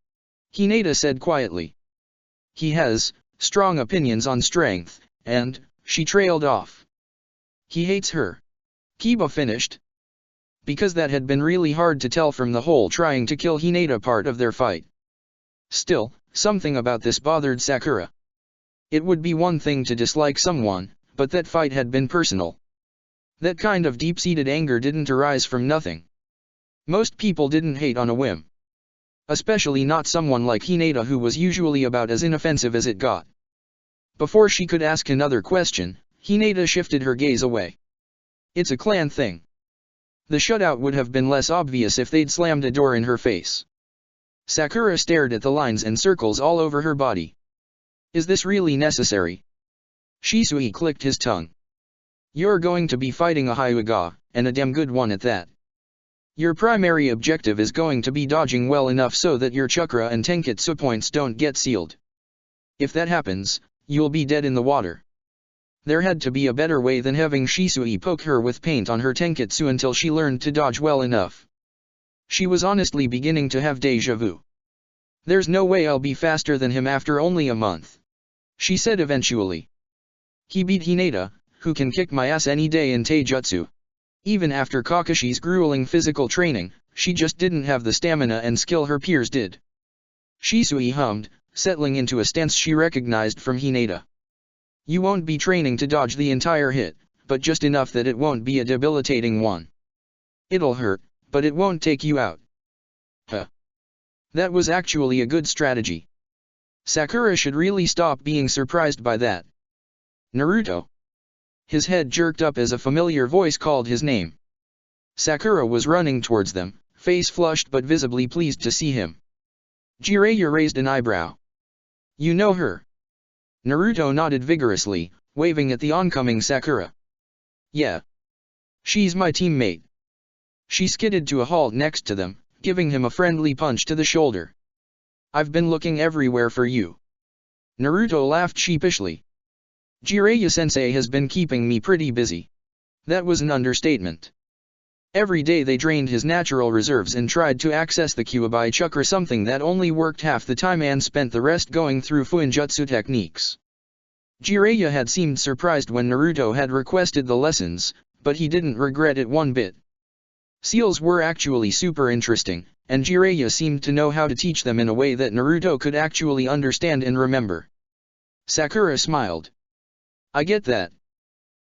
Hinata said quietly. He has strong opinions on strength, and she trailed off. He hates her. Kiba finished. Because that had been really hard to tell from the whole trying to kill Hinata part of their fight. Still, something about this bothered Sakura. It would be one thing to dislike someone, but that fight had been personal. That kind of deep-seated anger didn't arise from nothing. Most people didn't hate on a whim. Especially not someone like Hinata who was usually about as inoffensive as it got. Before she could ask another question, Hinata shifted her gaze away. It's a clan thing. The shutout would have been less obvious if they'd slammed a door in her face. Sakura stared at the lines and circles all over her body. Is this really necessary? Shisui clicked his tongue. You're going to be fighting a Hyuga, and a damn good one at that. Your primary objective is going to be dodging well enough so that your chakra and tenketsu points don't get sealed. If that happens, you'll be dead in the water. There had to be a better way than having Shisui poke her with paint on her tenketsu until she learned to dodge well enough. She was honestly beginning to have déjà vu. There's no way I'll be faster than him after only a month, she said eventually. He beat Hinata, who can kick my ass any day in Taijutsu. Even after Kakashi's grueling physical training, she just didn't have the stamina and skill her peers did. Shisui hummed, settling into a stance she recognized from Hinata. You won't be training to dodge the entire hit, but just enough that it won't be a debilitating one. It'll hurt, but it won't take you out. Huh. That was actually a good strategy. Sakura should really stop being surprised by that. Naruto. His head jerked up as a familiar voice called his name. Sakura was running towards them, face flushed but visibly pleased to see him. Jiraiya raised an eyebrow. You know her? Naruto nodded vigorously, waving at the oncoming Sakura. Yeah. She's my teammate. She skidded to a halt next to them, giving him a friendly punch to the shoulder. I've been looking everywhere for you. Naruto laughed sheepishly. Jiraiya-sensei has been keeping me pretty busy. That was an understatement. Every day they drained his natural reserves and tried to access the Kyuubi chakra, something that only worked half the time and spent the rest going through Fuinjutsu techniques. Jiraiya had seemed surprised when Naruto had requested the lessons, but he didn't regret it one bit. Seals were actually super interesting, and Jiraiya seemed to know how to teach them in a way that Naruto could actually understand and remember. Sakura smiled. I get that.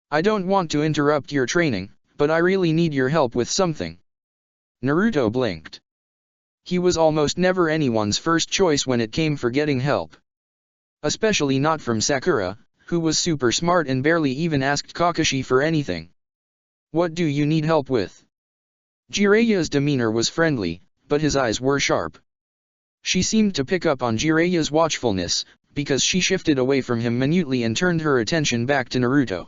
I don't want to interrupt your training, but I really need your help with something. Naruto blinked. He was almost never anyone's first choice when it came for getting help. Especially not from Sakura, who was super smart and barely even asked Kakashi for anything. What do you need help with? Jiraiya's demeanor was friendly, but his eyes were sharp. She seemed to pick up on Jiraiya's watchfulness, because she shifted away from him minutely and turned her attention back to Naruto.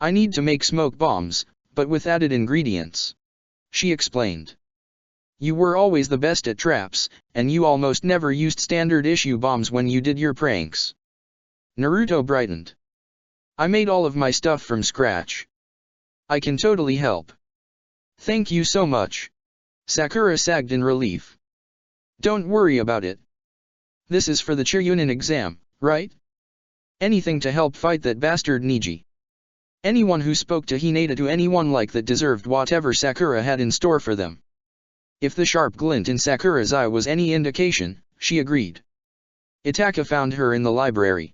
I need to make smoke bombs, but with added ingredients. She explained. You were always the best at traps, and you almost never used standard issue bombs when you did your pranks. Naruto brightened. I made all of my stuff from scratch. I can totally help. Thank you so much. Sakura sagged in relief. Don't worry about it. This is for the Chunin exam, right? Anything to help fight that bastard Neji. Anyone who spoke to Hinata to anyone like that deserved whatever Sakura had in store for them. If the sharp glint in Sakura's eye was any indication, she agreed. Itaka found her in the library.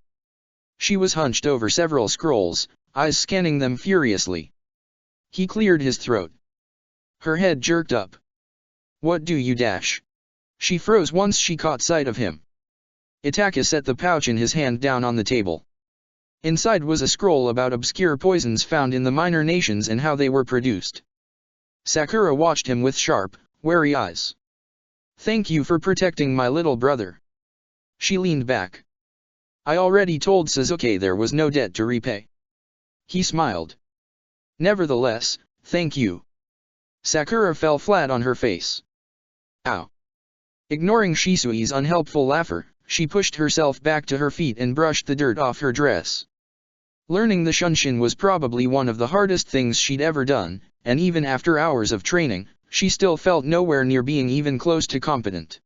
She was hunched over several scrolls, eyes scanning them furiously. He cleared his throat. Her head jerked up. What do you dash? She froze once she caught sight of him. Itaka set the pouch in his hand down on the table. Inside was a scroll about obscure poisons found in the minor nations and how they were produced. Sakura watched him with sharp, wary eyes. Thank you for protecting my little brother. She leaned back. I already told Sasuke there was no debt to repay. He smiled. Nevertheless, thank you. Sakura fell flat on her face. Ow. Ignoring Shisui's unhelpful laughter, she pushed herself back to her feet and brushed the dirt off her dress. Learning the Shunshin was probably one of the hardest things she'd ever done, and even after hours of training, she still felt nowhere near being even close to competent.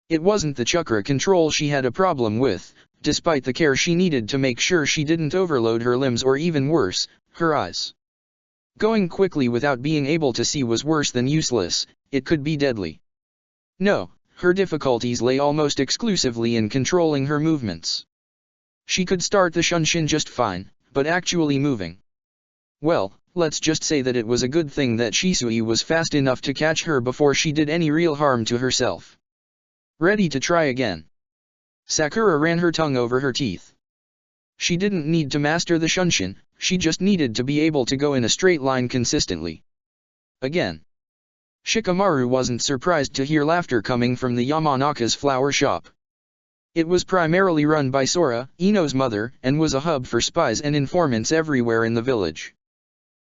It wasn't the chakra control she had a problem with, despite the care she needed to make sure she didn't overload her limbs or even worse, her eyes going quickly without being able to see was worse than useless, it could be deadly. No, her difficulties lay almost exclusively in controlling her movements. She could start the shunshin just fine, but actually moving. Well, let's just say that it was a good thing that Shisui was fast enough to catch her before she did any real harm to herself. Ready to try again. Sakura ran her tongue over her teeth. She didn't need to master the shunshin, she just needed to be able to go in a straight line consistently. Again. Shikamaru wasn't surprised to hear laughter coming from the Yamanaka's flower shop. It was primarily run by Sora, Ino's mother, and was a hub for spies and informants everywhere in the village.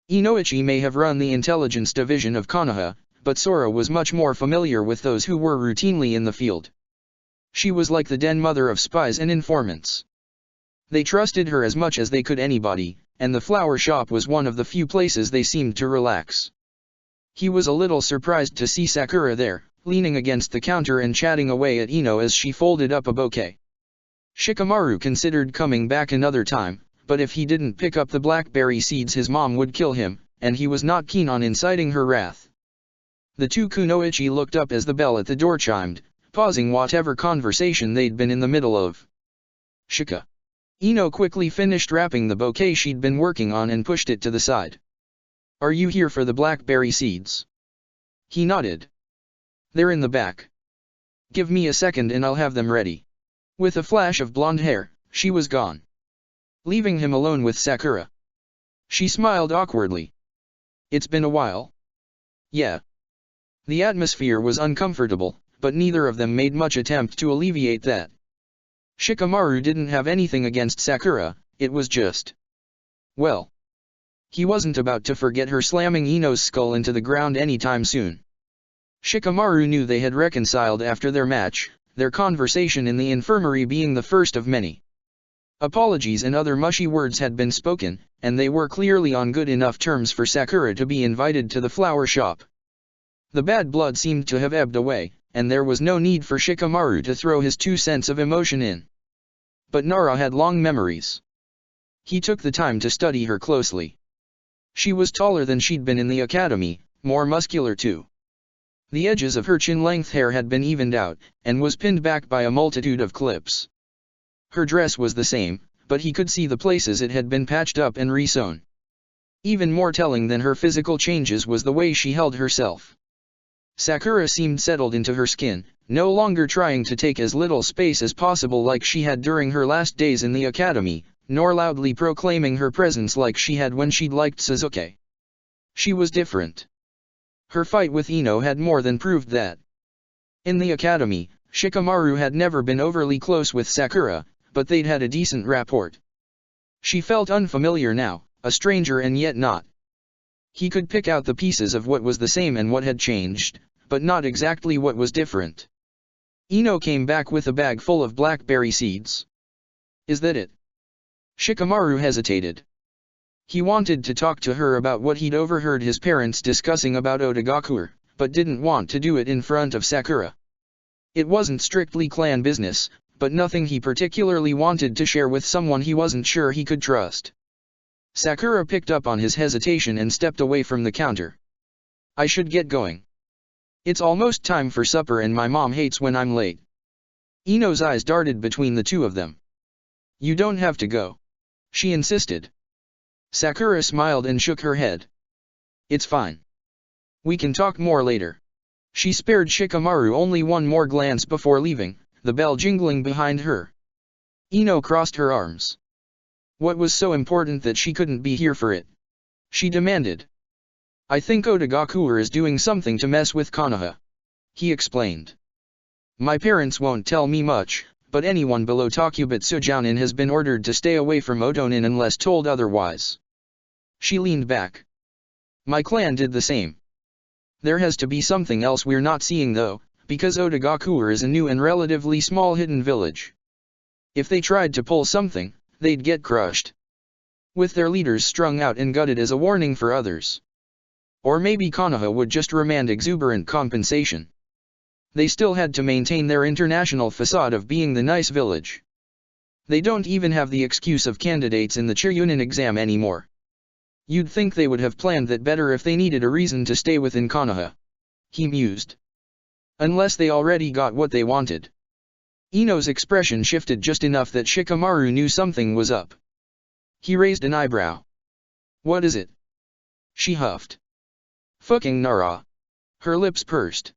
Inoichi may have run the intelligence division of Konoha, but Sora was much more familiar with those who were routinely in the field. She was like the den mother of spies and informants. They trusted her as much as they could anybody, and the flower shop was one of the few places they seemed to relax. He was a little surprised to see Sakura there, leaning against the counter and chatting away at Ino as she folded up a bouquet. Shikamaru considered coming back another time, but if he didn't pick up the blackberry seeds his mom would kill him, and he was not keen on inciting her wrath. The two kunoichi looked up as the bell at the door chimed, pausing whatever conversation they'd been in the middle of. Shika. Ino quickly finished wrapping the bouquet she'd been working on and pushed it to the side. Are you here for the blackberry seeds? He nodded. They're in the back. Give me a second and I'll have them ready. With a flash of blonde hair, she was gone, leaving him alone with Sakura. She smiled awkwardly. It's been a while. Yeah. The atmosphere was uncomfortable, but neither of them made much attempt to alleviate that. Shikamaru didn't have anything against Sakura, it was just... well. He wasn't about to forget her slamming Ino's skull into the ground anytime soon. Shikamaru knew they had reconciled after their match, their conversation in the infirmary being the first of many. Apologies and other mushy words had been spoken, and they were clearly on good enough terms for Sakura to be invited to the flower shop. The bad blood seemed to have ebbed away, and there was no need for Shikamaru to throw his 2 cents of emotion in. But Nara had long memories. He took the time to study her closely. She was taller than she'd been in the academy, more muscular too. The edges of her chin-length hair had been evened out, and was pinned back by a multitude of clips. Her dress was the same, but he could see the places it had been patched up and re-sewn. Even more telling than her physical changes was the way she held herself. Sakura seemed settled into her skin, no longer trying to take as little space as possible like she had during her last days in the academy, nor loudly proclaiming her presence like she had when she'd liked Sasuke. She was different. Her fight with Ino had more than proved that. In the academy, Shikamaru had never been overly close with Sakura, but they'd had a decent rapport. She felt unfamiliar now, a stranger and yet not. He could pick out the pieces of what was the same and what had changed, but not exactly what was different. Ino came back with a bag full of blackberry seeds. Is that it? Shikamaru hesitated. He wanted to talk to her about what he'd overheard his parents discussing about Otogakure, but didn't want to do it in front of Sakura. It wasn't strictly clan business, but nothing he particularly wanted to share with someone he wasn't sure he could trust. Sakura picked up on his hesitation and stepped away from the counter. I should get going. It's almost time for supper and my mom hates when I'm late. Ino's eyes darted between the two of them. You don't have to go, she insisted. Sakura smiled and shook her head. It's fine. We can talk more later. She spared Shikamaru only one more glance before leaving, the bell jingling behind her. Ino crossed her arms. What was so important that she couldn't be here for it? She demanded. I think Otogakure is doing something to mess with Konoha. He explained. My parents won't tell me much, but anyone below Takubetsu Jounin has been ordered to stay away from Otonin unless told otherwise. She leaned back. My clan did the same. There has to be something else we're not seeing though, because Otogakure is a new and relatively small hidden village. If they tried to pull something, they'd get crushed. With their leaders strung out and gutted as a warning for others. Or maybe Konoha would just remand exuberant compensation. They still had to maintain their international facade of being the nice village. They don't even have the excuse of candidates in the Churyunin exam anymore. You'd think they would have planned that better if they needed a reason to stay within Konoha. He mused. Unless they already got what they wanted. Ino's expression shifted just enough that Shikamaru knew something was up. He raised an eyebrow. What is it? She huffed. Fucking Nara. Her lips pursed.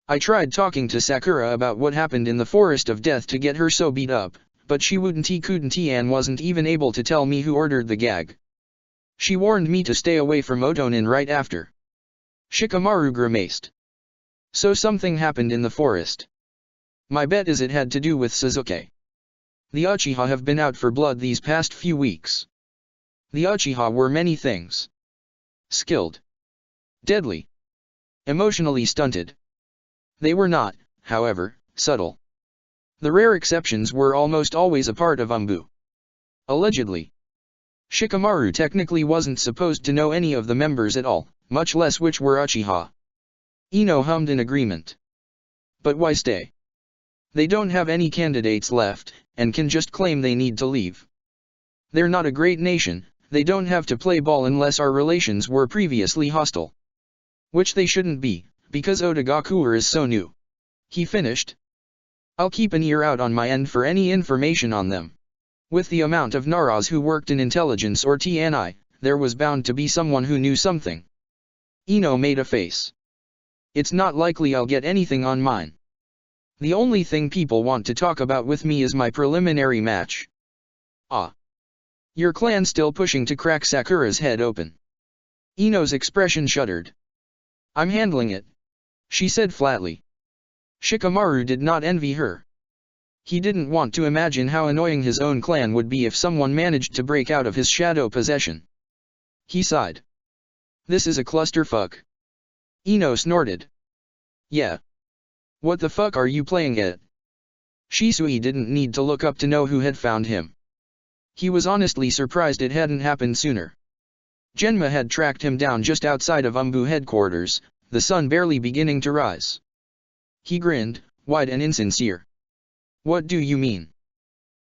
I tried talking to Sakura about what happened in the Forest of Death to get her so beat up, but she couldn't and wasn't even able to tell me who ordered the gag. She warned me to stay away from Otonin right after. Shikamaru grimaced. So something happened in the forest. My bet is it had to do with Sasuke. The Uchiha have been out for blood these past few weeks. The Uchiha were many things. Skilled. Deadly. Emotionally stunted. They were not, however, subtle. The rare exceptions were almost always a part of Umbu. Allegedly. Shikamaru technically wasn't supposed to know any of the members at all, much less which were Uchiha. Ino hummed in agreement. But why stay? They don't have any candidates left, and can just claim they need to leave. They're not a great nation, they don't have to play ball unless our relations were previously hostile. Which they shouldn't be, because Otogakure is so new. He finished. I'll keep an ear out on my end for any information on them. With the amount of Naras who worked in intelligence or TNI, there was bound to be someone who knew something. Ino made a face. It's not likely I'll get anything on mine. The only thing people want to talk about with me is my preliminary match. Ah. Your clan still pushing to crack Sakura's head open. Ino's expression shuddered. I'm handling it, she said flatly. Shikamaru did not envy her. He didn't want to imagine how annoying his own clan would be if someone managed to break out of his shadow possession. He sighed. This is a clusterfuck. Ino snorted. Yeah. What the fuck are you playing at? Shisui didn't need to look up to know who had found him. He was honestly surprised it hadn't happened sooner. Genma had tracked him down just outside of Umbu headquarters, the sun barely beginning to rise. He grinned, wide and insincere. What do you mean?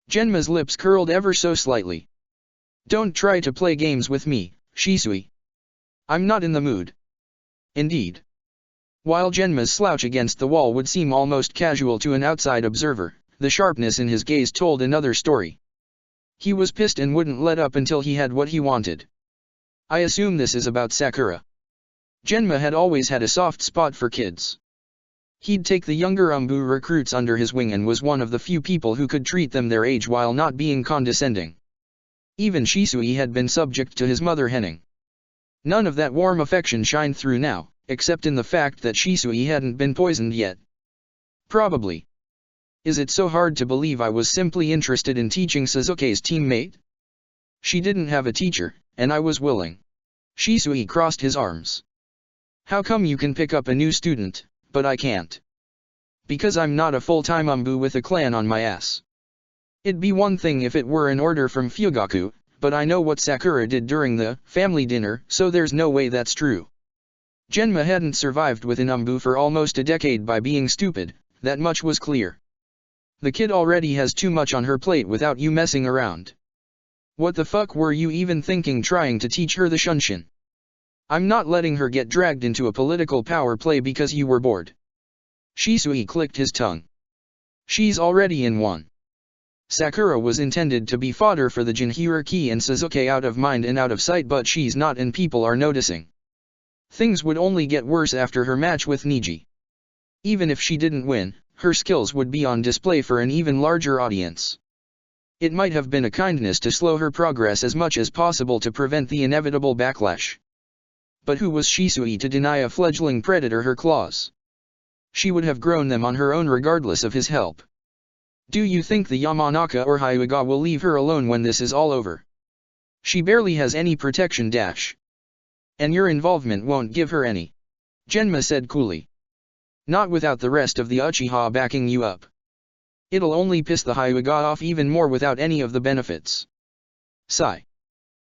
Genma's lips curled ever so slightly. Don't try to play games with me, Shisui. I'm not in the mood. Indeed. While Genma's slouch against the wall would seem almost casual to an outside observer, the sharpness in his gaze told another story. He was pissed and wouldn't let up until he had what he wanted. I assume this is about Sakura. Genma had always had a soft spot for kids. He'd take the younger Umbu recruits under his wing and was one of the few people who could treat them their age while not being condescending. Even Shisui had been subject to his mother henning. None of that warm affection shined through now, except in the fact that Shisui hadn't been poisoned yet. Probably. Is it so hard to believe I was simply interested in teaching Sasuke's teammate? She didn't have a teacher, and I was willing. Shisui crossed his arms. How come you can pick up a new student, but I can't? Because I'm not a full-time Umbu with a clan on my ass. It'd be one thing if it were an order from Fugaku, but I know what Sakura did during the family dinner, so there's no way that's true. Genma hadn't survived within Umbu for almost a decade by being stupid, that much was clear. The kid already has too much on her plate without you messing around. What the fuck were you even thinking trying to teach her the Shunshin? I'm not letting her get dragged into a political power play because you were bored. Shisui clicked his tongue. She's already in one. Sakura was intended to be fodder for the Jinchuriki and Sasuke out of mind and out of sight, but she's not and people are noticing. Things would only get worse after her match with Niji. Even if she didn't win, her skills would be on display for an even larger audience. It might have been a kindness to slow her progress as much as possible to prevent the inevitable backlash. But who was Shisui to deny a fledgling predator her claws? She would have grown them on her own regardless of his help. Do you think the Yamanaka or Hyuga will leave her alone when this is all over? She barely has any protection dash. And your involvement won't give her any. Genma said coolly. Not without the rest of the Uchiha backing you up. It'll only piss the Hyuga off even more without any of the benefits. Sigh.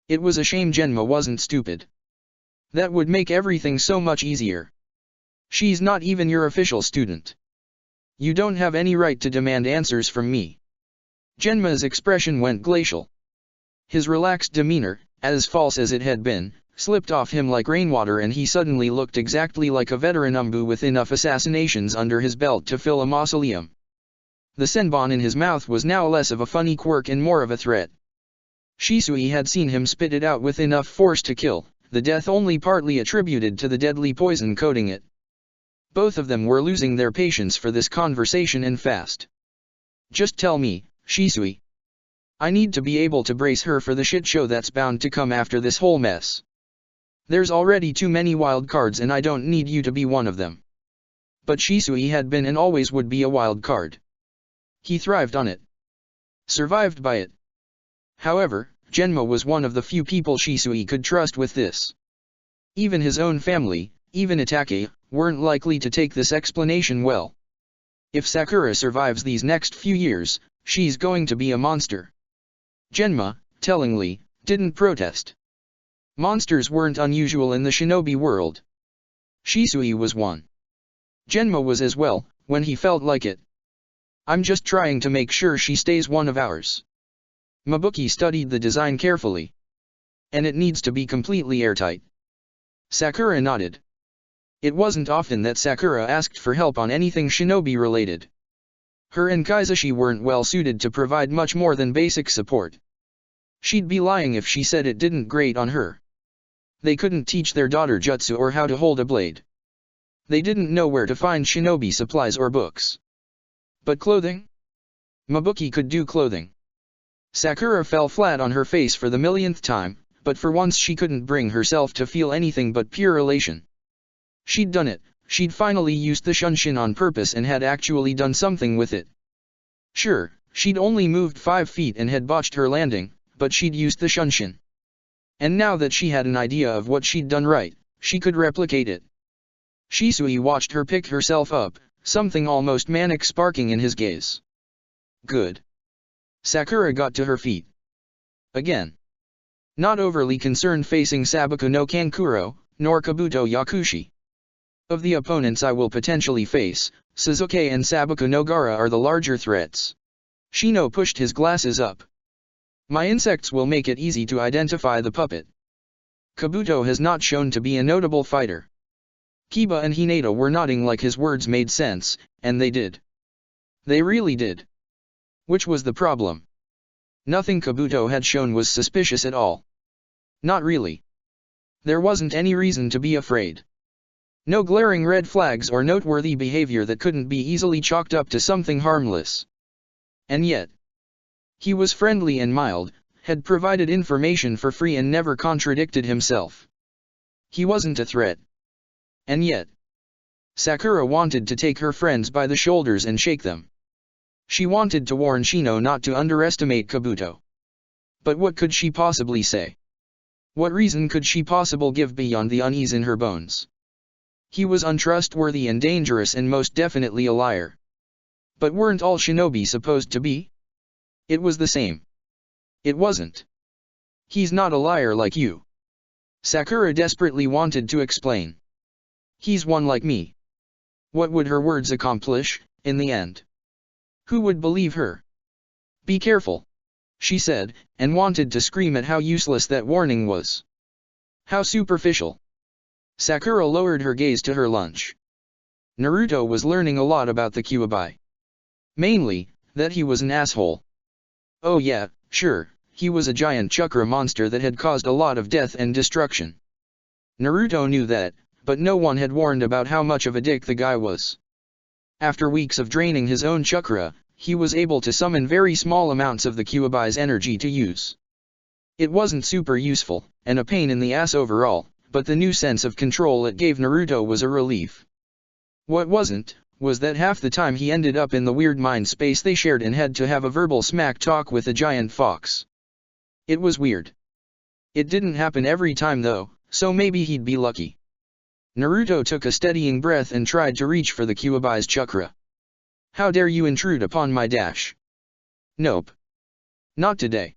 It was a shame Genma wasn't stupid. That would make everything so much easier. She's not even your official student. You don't have any right to demand answers from me. Genma's expression went glacial. His relaxed demeanor, as false as it had been, slipped off him like rainwater, and he suddenly looked exactly like a veteran Umbu with enough assassinations under his belt to fill a mausoleum. The senbon in his mouth was now less of a funny quirk and more of a threat. Shisui had seen him spit it out with enough force to kill, the death only partly attributed to the deadly poison coating it. Both of them were losing their patience for this conversation and fast. Just tell me, Shisui. I need to be able to brace her for the shit show that's bound to come after this whole mess. There's already too many wild cards and I don't need you to be one of them. But Shisui had been and always would be a wild card. He thrived on it. Survived by it. However, Genma was one of the few people Shisui could trust with this. Even his own family, even Itake, weren't likely to take this explanation well. If Sakura survives these next few years, she's going to be a monster. Genma, tellingly, didn't protest. Monsters weren't unusual in the shinobi world. Shisui was one. Genma was as well, when he felt like it. I'm just trying to make sure she stays one of ours. Mabuki studied the design carefully. And it needs to be completely airtight. Sakura nodded. It wasn't often that Sakura asked for help on anything shinobi related. Her and Kaizashi weren't well suited to provide much more than basic support. She'd be lying if she said it didn't grate on her. They couldn't teach their daughter jutsu or how to hold a blade. They didn't know where to find shinobi supplies or books. But clothing? Mabuki could do clothing. Sakura fell flat on her face for the millionth time, but for once she couldn't bring herself to feel anything but pure elation. She'd done it, she'd finally used the shunshin on purpose and had actually done something with it. Sure, she'd only moved 5 feet and had botched her landing, but she'd used the shunshin. And now that she had an idea of what she'd done right, she could replicate it. Shisui watched her pick herself up, something almost manic sparking in his gaze. Good. Sakura got to her feet. Again. Not overly concerned, facing Sabaku no Kankuro, nor Kabuto Yakushi. Of the opponents I will potentially face, Suzuki and Sabaku no Gara are the larger threats. Shino pushed his glasses up. My insects will make it easy to identify the puppet. Kabuto has not shown to be a notable fighter. Kiba and Hinata were nodding like his words made sense, and they did. They really did. Which was the problem? Nothing Kabuto had shown was suspicious at all. Not really. There wasn't any reason to be afraid. No glaring red flags or noteworthy behavior that couldn't be easily chalked up to something harmless. And yet, he was friendly and mild, had provided information for free and never contradicted himself. He wasn't a threat. And yet, Sakura wanted to take her friends by the shoulders and shake them. She wanted to warn Shino not to underestimate Kabuto. But what could she possibly say? What reason could she possibly give beyond the unease in her bones? He was untrustworthy and dangerous and most definitely a liar. But weren't all shinobi supposed to be? It was the same. It wasn't. He's not a liar like you. Sakura desperately wanted to explain. He's one like me. What would her words accomplish, in the end? Who would believe her? Be careful, she said, and wanted to scream at how useless that warning was. How superficial. Sakura lowered her gaze to her lunch. Naruto was learning a lot about the Kyuubi. Mainly, that he was an asshole. Oh yeah, sure, he was a giant chakra monster that had caused a lot of death and destruction. Naruto knew that, but no one had warned about how much of a dick the guy was. After weeks of draining his own chakra, he was able to summon very small amounts of the Kyuubi's energy to use. It wasn't super useful, and a pain in the ass overall, but the new sense of control it gave Naruto was a relief. What wasn't, was that half the time he ended up in the weird mind space they shared and had to have a verbal smack talk with a giant fox. It was weird. It didn't happen every time though, so maybe he'd be lucky. Naruto took a steadying breath and tried to reach for the Kyuubi's chakra. How dare you intrude upon my dash? Nope. Not today.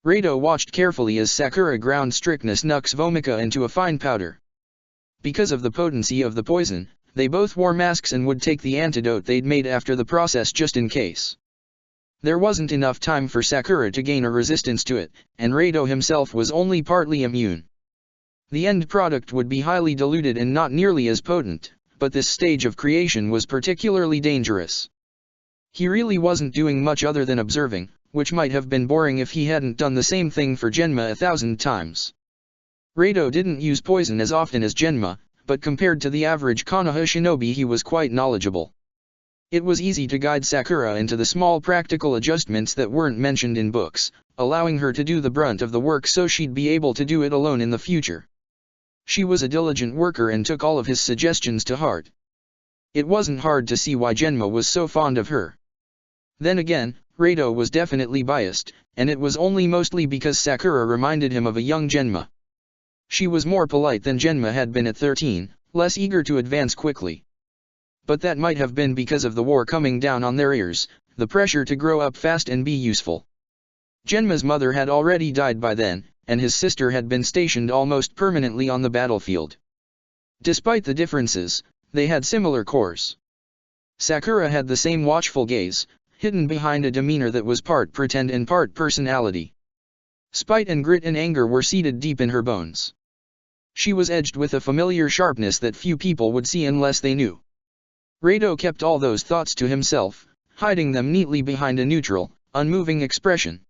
Rado watched carefully as Sakura ground Strychnos Nux vomica into a fine powder. Because of the potency of the poison, they both wore masks and would take the antidote they'd made after the process just in case. There wasn't enough time for Sakura to gain a resistance to it, and Rado himself was only partly immune. The end product would be highly diluted and not nearly as potent, but this stage of creation was particularly dangerous. He really wasn't doing much other than observing, which might have been boring if he hadn't done the same thing for Genma 1,000 times. Rado didn't use poison as often as Genma, but compared to the average Konoha shinobi he was quite knowledgeable. It was easy to guide Sakura into the small practical adjustments that weren't mentioned in books, allowing her to do the brunt of the work so she'd be able to do it alone in the future. She was a diligent worker and took all of his suggestions to heart. It wasn't hard to see why Genma was so fond of her. Then again, Rado was definitely biased, and it was only mostly because Sakura reminded him of a young Genma. She was more polite than Genma had been at 13, less eager to advance quickly. But that might have been because of the war coming down on their ears, the pressure to grow up fast and be useful. Genma's mother had already died by then, and his sister had been stationed almost permanently on the battlefield. Despite the differences, they had similar cores. Sakura had the same watchful gaze, hidden behind a demeanor that was part pretend and part personality. Spite and grit and anger were seated deep in her bones. She was edged with a familiar sharpness that few people would see unless they knew. Rado kept all those thoughts to himself, hiding them neatly behind a neutral, unmoving expression.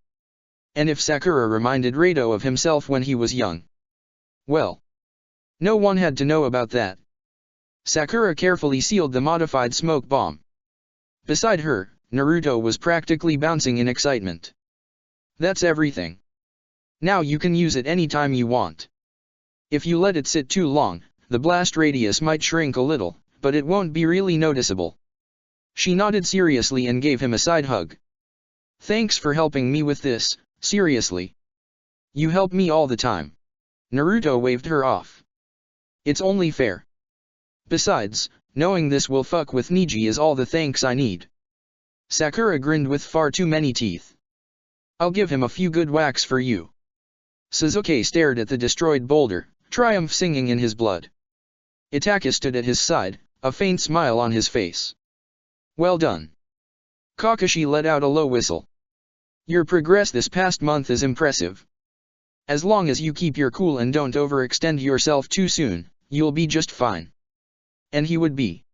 And if Sakura reminded Rado of himself when he was young, well, no one had to know about that. Sakura carefully sealed the modified smoke bomb. Beside her, Naruto was practically bouncing in excitement. That's everything. Now you can use it anytime you want. If you let it sit too long, the blast radius might shrink a little, but it won't be really noticeable. She nodded seriously and gave him a side hug. Thanks for helping me with this, seriously. You help me all the time. Naruto waved her off. It's only fair. Besides, knowing this will fuck with Niji is all the thanks I need. Sakura grinned with far too many teeth. I'll give him a few good whacks for you. Sasuke stared at the destroyed boulder, triumph singing in his blood. Itachi stood at his side, a faint smile on his face. Well done. Kakashi let out a low whistle. Your progress this past month is impressive. As long as you keep your cool and don't overextend yourself too soon, you'll be just fine. And he would be.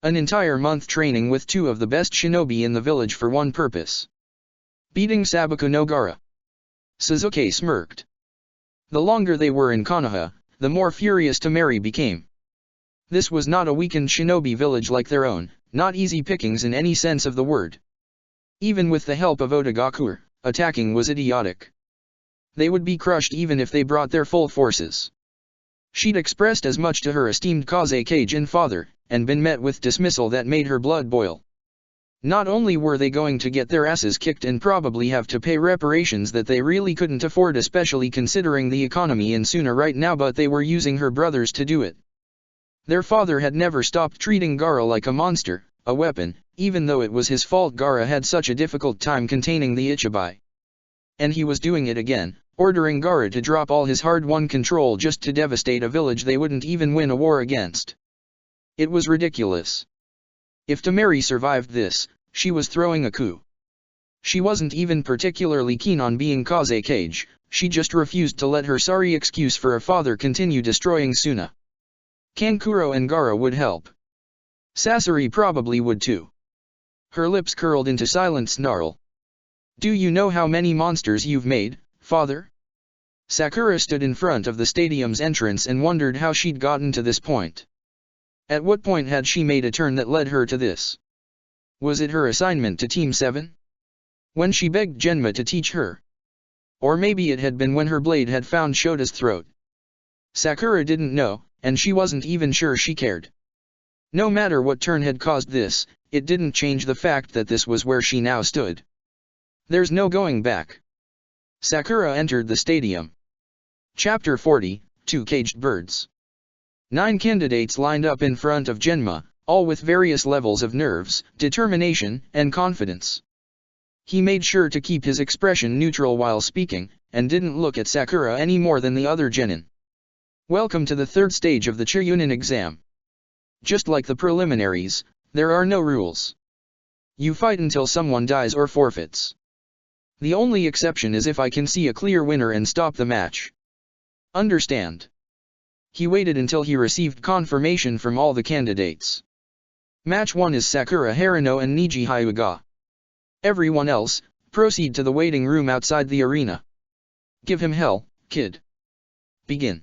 An entire month training with two of the best shinobi in the village for one purpose. Beating Sabaku no Gaara. Sasuke smirked. The longer they were in Konoha, the more furious Temari became. This was not a weakened shinobi village like their own, not easy pickings in any sense of the word. Even with the help of Otogakure, attacking was idiotic. They would be crushed even if they brought their full forces. She'd expressed as much to her esteemed Kazekage father, and been met with dismissal that made her blood boil. Not only were they going to get their asses kicked and probably have to pay reparations that they really couldn't afford, especially considering the economy in Suna right now, but they were using her brothers to do it. Their father had never stopped treating Gaara like a monster, a weapon, even though it was his fault Gaara had such a difficult time containing the Ichibai. And he was doing it again, ordering Gaara to drop all his hard-won control just to devastate a village they wouldn't even win a war against. It was ridiculous. If Temari survived this, she was throwing a coup. She wasn't even particularly keen on being Kazekage, she just refused to let her sorry excuse for a father continue destroying Suna. Kankuro and Gaara would help. Sasori probably would too. Her lips curled into silent snarl. Do you know how many monsters you've made, father? Sakura stood in front of the stadium's entrance and wondered how she'd gotten to this point. At what point had she made a turn that led her to this? Was it her assignment to Team 7? When she begged Genma to teach her? Or maybe it had been when her blade had found Shota's throat. Sakura didn't know, and she wasn't even sure she cared. No matter what turn had caused this, it didn't change the fact that this was where she now stood. There's no going back. Sakura entered the stadium. Chapter 40, Two Caged Birds. 9 candidates lined up in front of Genma, all with various levels of nerves, determination, and confidence. He made sure to keep his expression neutral while speaking, and didn't look at Sakura any more than the other genin. Welcome to the third stage of the Chunin exam. Just like the preliminaries, there are no rules. You fight until someone dies or forfeits. The only exception is if I can see a clear winner and stop the match. Understand? He waited until he received confirmation from all the candidates. Match 1 is Sakura Haruno and Niji Hyuga. Everyone else, proceed to the waiting room outside the arena. Give him hell, kid. Begin.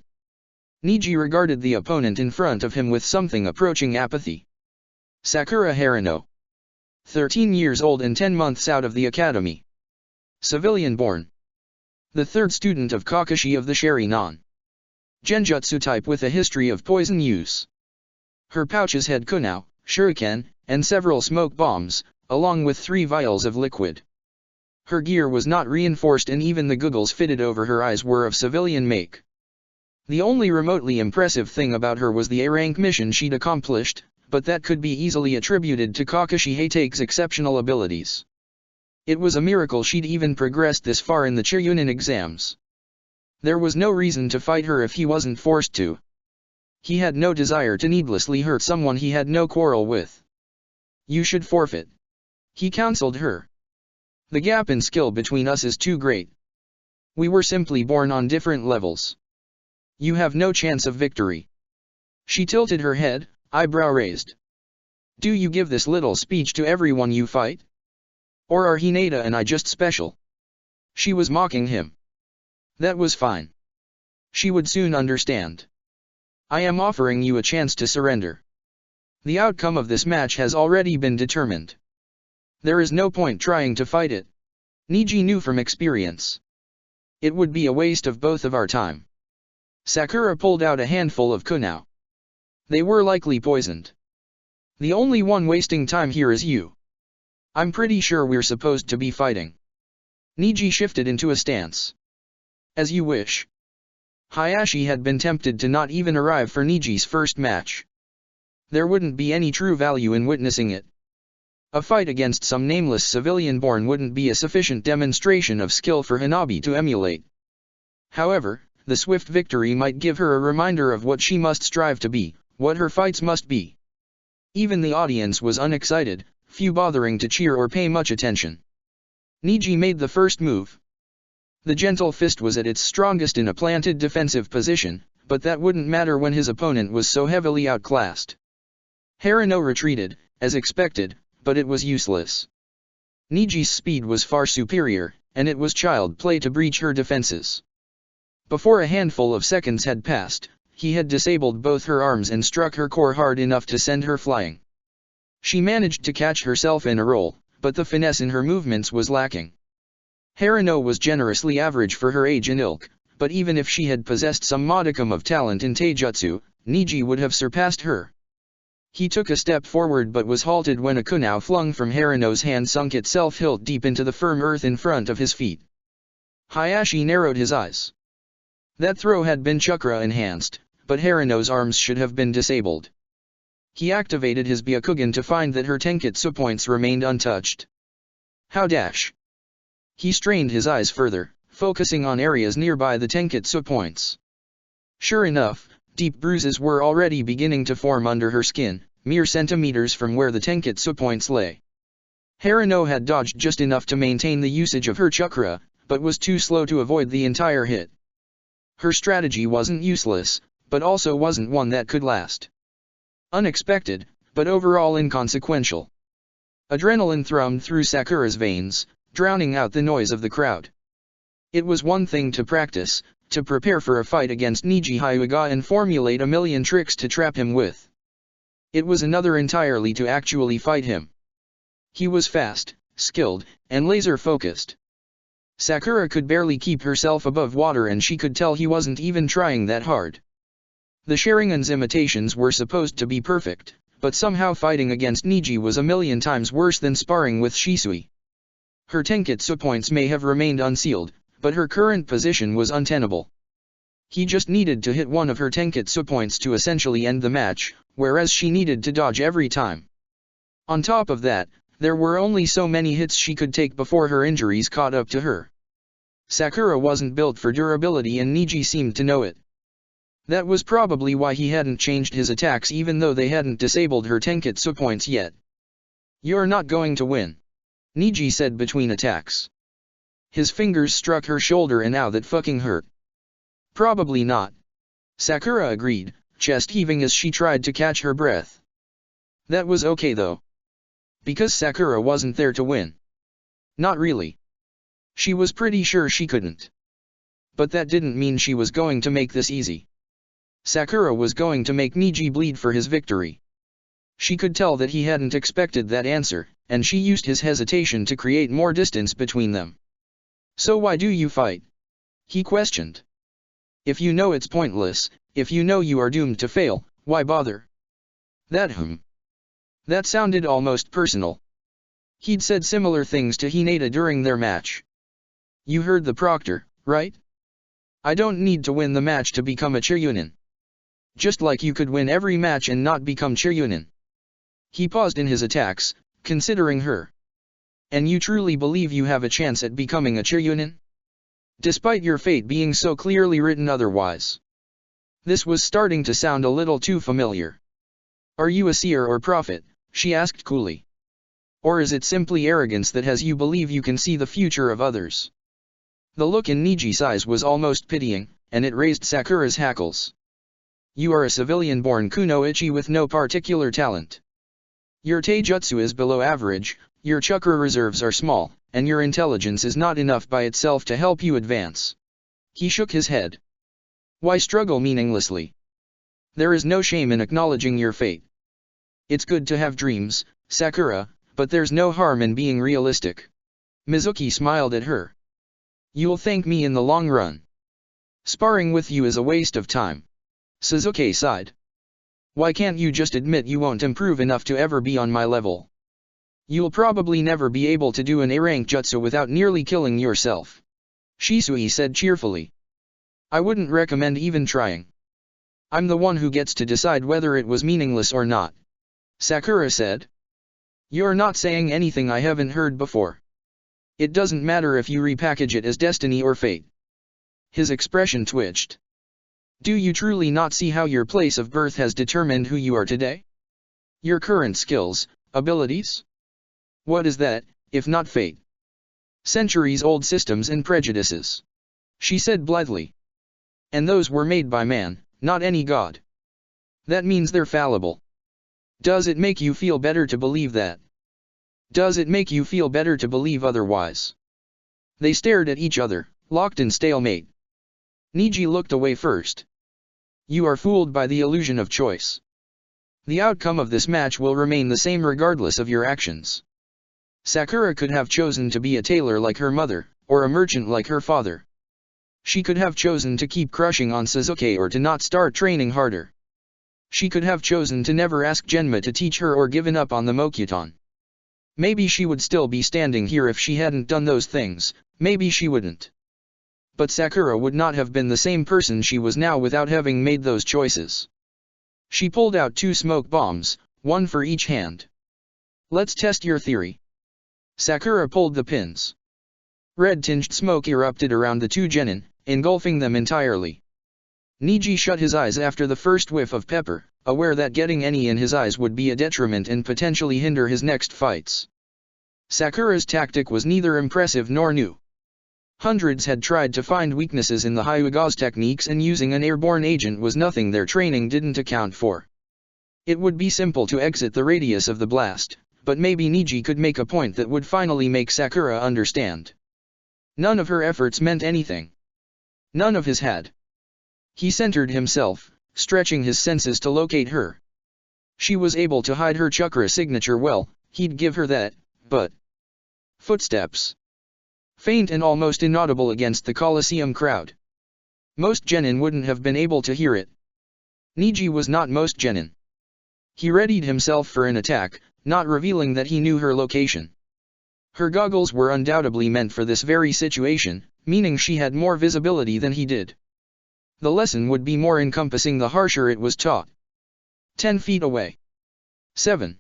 Niji regarded the opponent in front of him with something approaching apathy. Sakura Haruno. 13 years old and 10 months out of the academy. Civilian-born. The third student of Kakashi of the Sharingan. Genjutsu type with a history of poison use. Her pouches had kunai, shuriken, and several smoke bombs, along with 3 vials of liquid. Her gear was not reinforced and even the goggles fitted over her eyes were of civilian make. The only remotely impressive thing about her was the A-rank mission she'd accomplished, but that could be easily attributed to Kakashi Hatake's exceptional abilities. It was a miracle she'd even progressed this far in the Chunin exams. There was no reason to fight her if he wasn't forced to. He had no desire to needlessly hurt someone he had no quarrel with. You should forfeit. He counseled her. The gap in skill between us is too great. We were simply born on different levels. You have no chance of victory. She tilted her head, eyebrow raised. Do you give this little speech to everyone you fight? Or are Hinata and I just special? She was mocking him. That was fine. She would soon understand. I am offering you a chance to surrender. The outcome of this match has already been determined. There is no point trying to fight it. Niji knew from experience. It would be a waste of both of our time. Sakura pulled out a handful of kunai. They were likely poisoned. The only one wasting time here is you. I'm pretty sure we're supposed to be fighting. Niji shifted into a stance. As you wish. Hayashi had been tempted to not even arrive for Niji's first match. There wouldn't be any true value in witnessing it. A fight against some nameless civilian-born wouldn't be a sufficient demonstration of skill for Hanabi to emulate. However, the swift victory might give her a reminder of what she must strive to be, what her fights must be. Even the audience was unexcited, few bothering to cheer or pay much attention. Niji made the first move. The gentle fist was at its strongest in a planted defensive position, but that wouldn't matter when his opponent was so heavily outclassed. Haruno retreated, as expected, but it was useless. Niji's speed was far superior, and it was child play to breach her defenses. Before a handful of seconds had passed, he had disabled both her arms and struck her core hard enough to send her flying. She managed to catch herself in a roll, but the finesse in her movements was lacking. Haruno was generously average for her age and ilk, but even if she had possessed some modicum of talent in taijutsu, Niji would have surpassed her. He took a step forward but was halted when a kunai flung from Haruno's hand sunk itself hilt deep into the firm earth in front of his feet. Hayashi narrowed his eyes. That throw had been chakra enhanced, but Haruno's arms should have been disabled. He activated his Byakugan to find that her Tenketsu points remained untouched. How dash! He strained his eyes further, focusing on areas nearby the Tenketsu points. Sure enough, deep bruises were already beginning to form under her skin, mere centimeters from where the Tenketsu points lay. Haruno had dodged just enough to maintain the usage of her chakra, but was too slow to avoid the entire hit. Her strategy wasn't useless, but also wasn't one that could last. Unexpected, but overall inconsequential. Adrenaline thrummed through Sakura's veins, drowning out the noise of the crowd. It was one thing to practice, to prepare for a fight against Niji Hyuga and formulate a million tricks to trap him with. It was another entirely to actually fight him. He was fast, skilled, and laser-focused. Sakura could barely keep herself above water and she could tell he wasn't even trying that hard. The Sharingan's imitations were supposed to be perfect, but somehow fighting against Niji was a million times worse than sparring with Shisui. Her Tenketsu points may have remained unsealed, but her current position was untenable. He just needed to hit one of her Tenketsu points to essentially end the match, whereas she needed to dodge every time. On top of that, there were only so many hits she could take before her injuries caught up to her. Sakura wasn't built for durability and Niji seemed to know it. That was probably why he hadn't changed his attacks even though they hadn't disabled her Tenketsu points yet. You're not going to win, Niji said between attacks. His fingers struck her shoulder and ow, that fucking hurt. Probably not, Sakura agreed, chest heaving as she tried to catch her breath. That was okay though. Because Sakura wasn't there to win. Not really. She was pretty sure she couldn't. But that didn't mean she was going to make this easy. Sakura was going to make Niji bleed for his victory. She could tell that he hadn't expected that answer, and she used his hesitation to create more distance between them. So why do you fight? He questioned. If you know it's pointless, if you know you are doomed to fail, why bother? That sounded almost personal. He'd said similar things to Hinata during their match. You heard the proctor, right? I don't need to win the match to become a Chunin. Just like you could win every match and not become Chunin. He paused in his attacks, considering her. And you truly believe you have a chance at becoming a Chunin? Despite your fate being so clearly written otherwise. This was starting to sound a little too familiar. Are you a seer or prophet? She asked coolly. Or is it simply arrogance that has you believe you can see the future of others? The look in Niji's eyes was almost pitying, and it raised Sakura's hackles. You are a civilian-born kunoichi with no particular talent. Your taijutsu is below average, your chakra reserves are small, and your intelligence is not enough by itself to help you advance. He shook his head. Why struggle meaninglessly? There is no shame in acknowledging your fate. It's good to have dreams, Sakura, but there's no harm in being realistic. Mizuki smiled at her. You'll thank me in the long run. Sparring with you is a waste of time. Suzuki sighed. Why can't you just admit you won't improve enough to ever be on my level? You'll probably never be able to do an A-rank jutsu without nearly killing yourself. Shisui said cheerfully. I wouldn't recommend even trying. I'm the one who gets to decide whether it was meaningless or not. Sakura said. You're not saying anything I haven't heard before. It doesn't matter if you repackage it as destiny or fate. His expression twitched. Do you truly not see how your place of birth has determined who you are today? Your current skills, abilities? What is that, if not fate? Centuries-old systems and prejudices. She said blithely. And those were made by man, not any god. That means they're fallible. Does it make you feel better to believe that? Does it make you feel better to believe otherwise? They stared at each other, locked in stalemate. Niji looked away first. You are fooled by the illusion of choice. The outcome of this match will remain the same regardless of your actions. Sakura could have chosen to be a tailor like her mother, or a merchant like her father. She could have chosen to keep crushing on Suzuki or to not start training harder. She could have chosen to never ask Genma to teach her or given up on the Mokuton. Maybe she would still be standing here if she hadn't done those things, maybe she wouldn't. But Sakura would not have been the same person she was now without having made those choices. She pulled out 2 smoke bombs, one for each hand. Let's test your theory. Sakura pulled the pins. Red-tinged smoke erupted around the 2 genin, engulfing them entirely. Niji shut his eyes after the first whiff of pepper, aware that getting any in his eyes would be a detriment and potentially hinder his next fights. Sakura's tactic was neither impressive nor new. Hundreds had tried to find weaknesses in the Hyuga's techniques, and using an airborne agent was nothing their training didn't account for. It would be simple to exit the radius of the blast, but maybe Niji could make a point that would finally make Sakura understand. None of her efforts meant anything. None of his had. He centered himself, stretching his senses to locate her. She was able to hide her chakra signature well, he'd give her that, but... Footsteps. Faint and almost inaudible against the Colosseum crowd. Most genin wouldn't have been able to hear it. Niji was not most genin. He readied himself for an attack, not revealing that he knew her location. Her goggles were undoubtedly meant for this very situation, meaning she had more visibility than he did. The lesson would be more encompassing the harsher it was taught. 10 feet away. 7.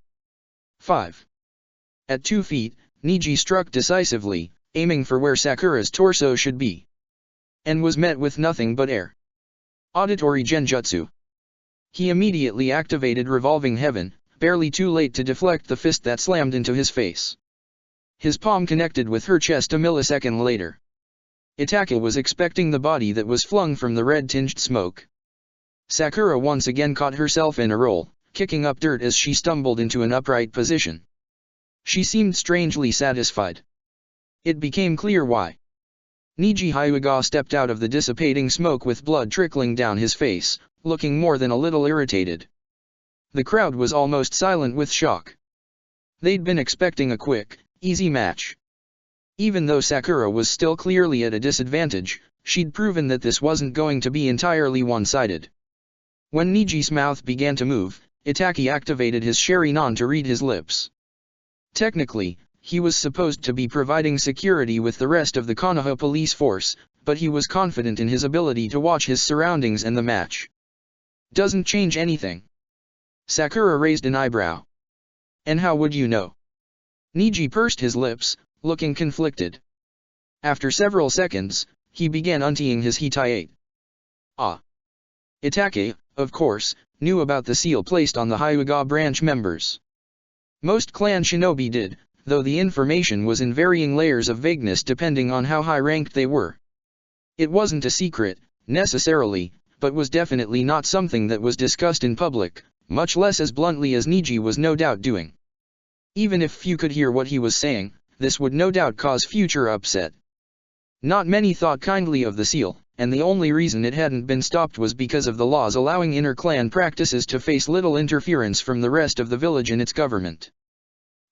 5. At 2 feet, Niji struck decisively, aiming for where Sakura's torso should be. And was met with nothing but air. Auditory Genjutsu. He immediately activated Revolving Heaven, barely too late to deflect the fist that slammed into his face. His palm connected with her chest a millisecond later. Itake was expecting the body that was flung from the red-tinged smoke. Sakura once again caught herself in a roll, kicking up dirt as she stumbled into an upright position. She seemed strangely satisfied. It became clear why. Niji Hyuga stepped out of the dissipating smoke with blood trickling down his face, looking more than a little irritated. The crowd was almost silent with shock. They'd been expecting a quick, easy match. Even though Sakura was still clearly at a disadvantage, she'd proven that this wasn't going to be entirely one-sided. When Niji's mouth began to move, Itake activated his Sharingan to read his lips. Technically, he was supposed to be providing security with the rest of the Konoha police force, but he was confident in his ability to watch his surroundings and the match. Doesn't change anything. Sakura raised an eyebrow. And how would you know? Niji pursed his lips, looking conflicted. After several seconds, he began untying his hitai. Itake, of course, knew about the seal placed on the Hyuga branch members. Most clan shinobi did, though the information was in varying layers of vagueness depending on how high-ranked they were. It wasn't a secret, necessarily, but was definitely not something that was discussed in public, much less as bluntly as Niji was no doubt doing. Even if few could hear what he was saying, this would no doubt cause future upset. Not many thought kindly of the seal, and the only reason it hadn't been stopped was because of the laws allowing inter-clan practices to face little interference from the rest of the village and its government.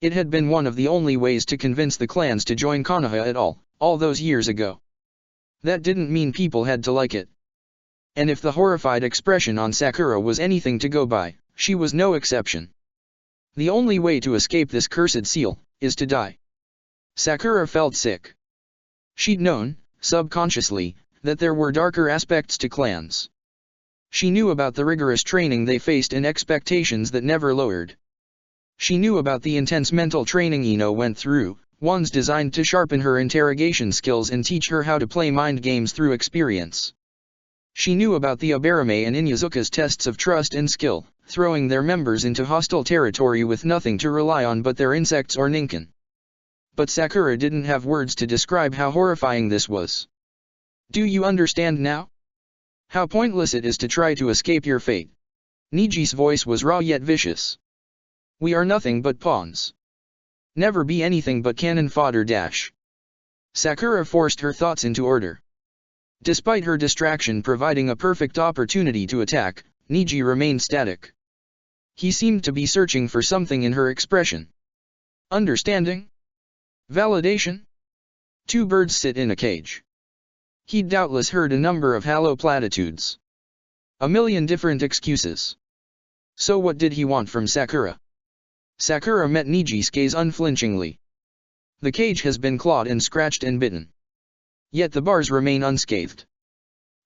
It had been one of the only ways to convince the clans to join Konoha at all those years ago. That didn't mean people had to like it. And if the horrified expression on Sakura was anything to go by, she was no exception. The only way to escape this cursed seal is to die. Sakura felt sick. She'd known, subconsciously, that there were darker aspects to clans. She knew about the rigorous training they faced and expectations that never lowered. She knew about the intense mental training Ino went through, ones designed to sharpen her interrogation skills and teach her how to play mind games through experience. She knew about the Obarame and Inyazuka's tests of trust and skill, throwing their members into hostile territory with nothing to rely on but their insects or ninkin. But Sakura didn't have words to describe how horrifying this was. Do you understand now? How pointless it is to try to escape your fate. Niji's voice was raw yet vicious. We are nothing but pawns. Never be anything but cannon fodder. Sakura forced her thoughts into order. Despite her distraction providing a perfect opportunity to attack, Niji remained static. He seemed to be searching for something in her expression. Understanding? Validation? Two birds sit in a cage. He'd doubtless heard a number of hollow platitudes. A million different excuses. So what did he want from Sakura? Sakura met Niji's gaze unflinchingly. The cage has been clawed and scratched and bitten. Yet the bars remain unscathed.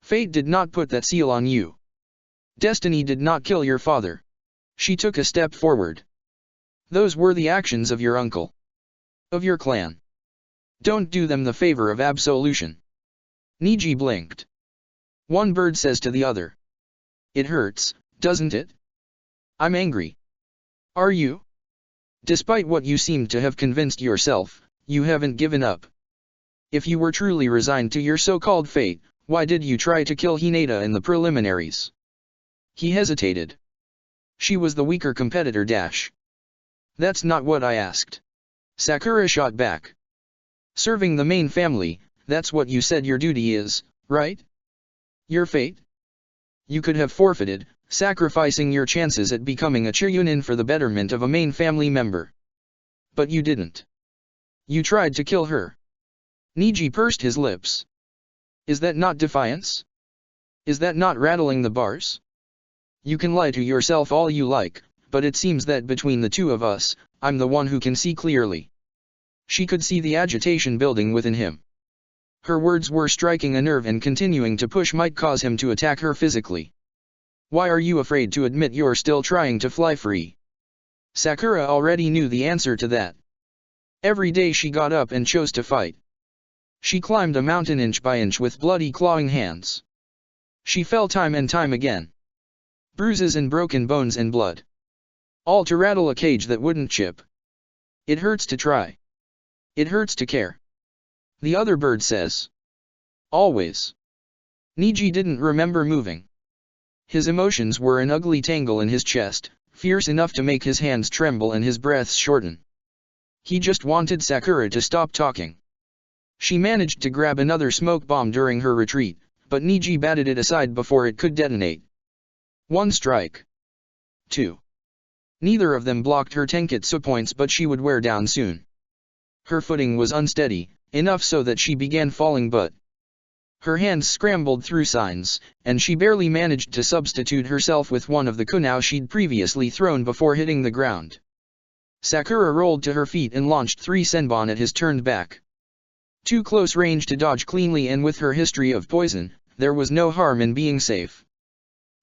Fate did not put that seal on you. Destiny did not kill your father. She took a step forward. Those were the actions of your uncle. Of your clan. Don't do them the favor of absolution. Niji blinked. One bird says to the other. It hurts, doesn't it? I'm angry. Are you? Despite what you seem to have convinced yourself, you haven't given up. If you were truly resigned to your so-called fate, why did you try to kill Hinata in the preliminaries? He hesitated. She was the weaker competitor. That's not what I asked. Sakura shot back. Serving the main family, that's what you said your duty is, right? Your fate? You could have forfeited, sacrificing your chances at becoming a Chunin for the betterment of a main family member. But you didn't. You tried to kill her. Niji pursed his lips. Is that not defiance? Is that not rattling the bars? You can lie to yourself all you like, but it seems that between the two of us, I'm the one who can see clearly. She could see the agitation building within him. Her words were striking a nerve, and continuing to push might cause him to attack her physically. Why are you afraid to admit you're still trying to fly free? Sakura already knew the answer to that. Every day she got up and chose to fight. She climbed a mountain inch by inch with bloody clawing hands. She fell time and time again. Bruises and broken bones and blood. All to rattle a cage that wouldn't chip. It hurts to try. It hurts to care. The other bird says. Always. Niji didn't remember moving. His emotions were an ugly tangle in his chest, fierce enough to make his hands tremble and his breaths shorten. He just wanted Sakura to stop talking. She managed to grab another smoke bomb during her retreat, but Niji batted it aside before it could detonate. 1 strike. 2. Neither of them blocked her Tenketsu points, but she would wear down soon. Her footing was unsteady, enough so that she began falling, but her hands scrambled through signs, and she barely managed to substitute herself with one of the kunao she'd previously thrown before hitting the ground. Sakura rolled to her feet and launched 3 senbon at his turned back. Too close range to dodge cleanly, and with her history of poison, there was no harm in being safe.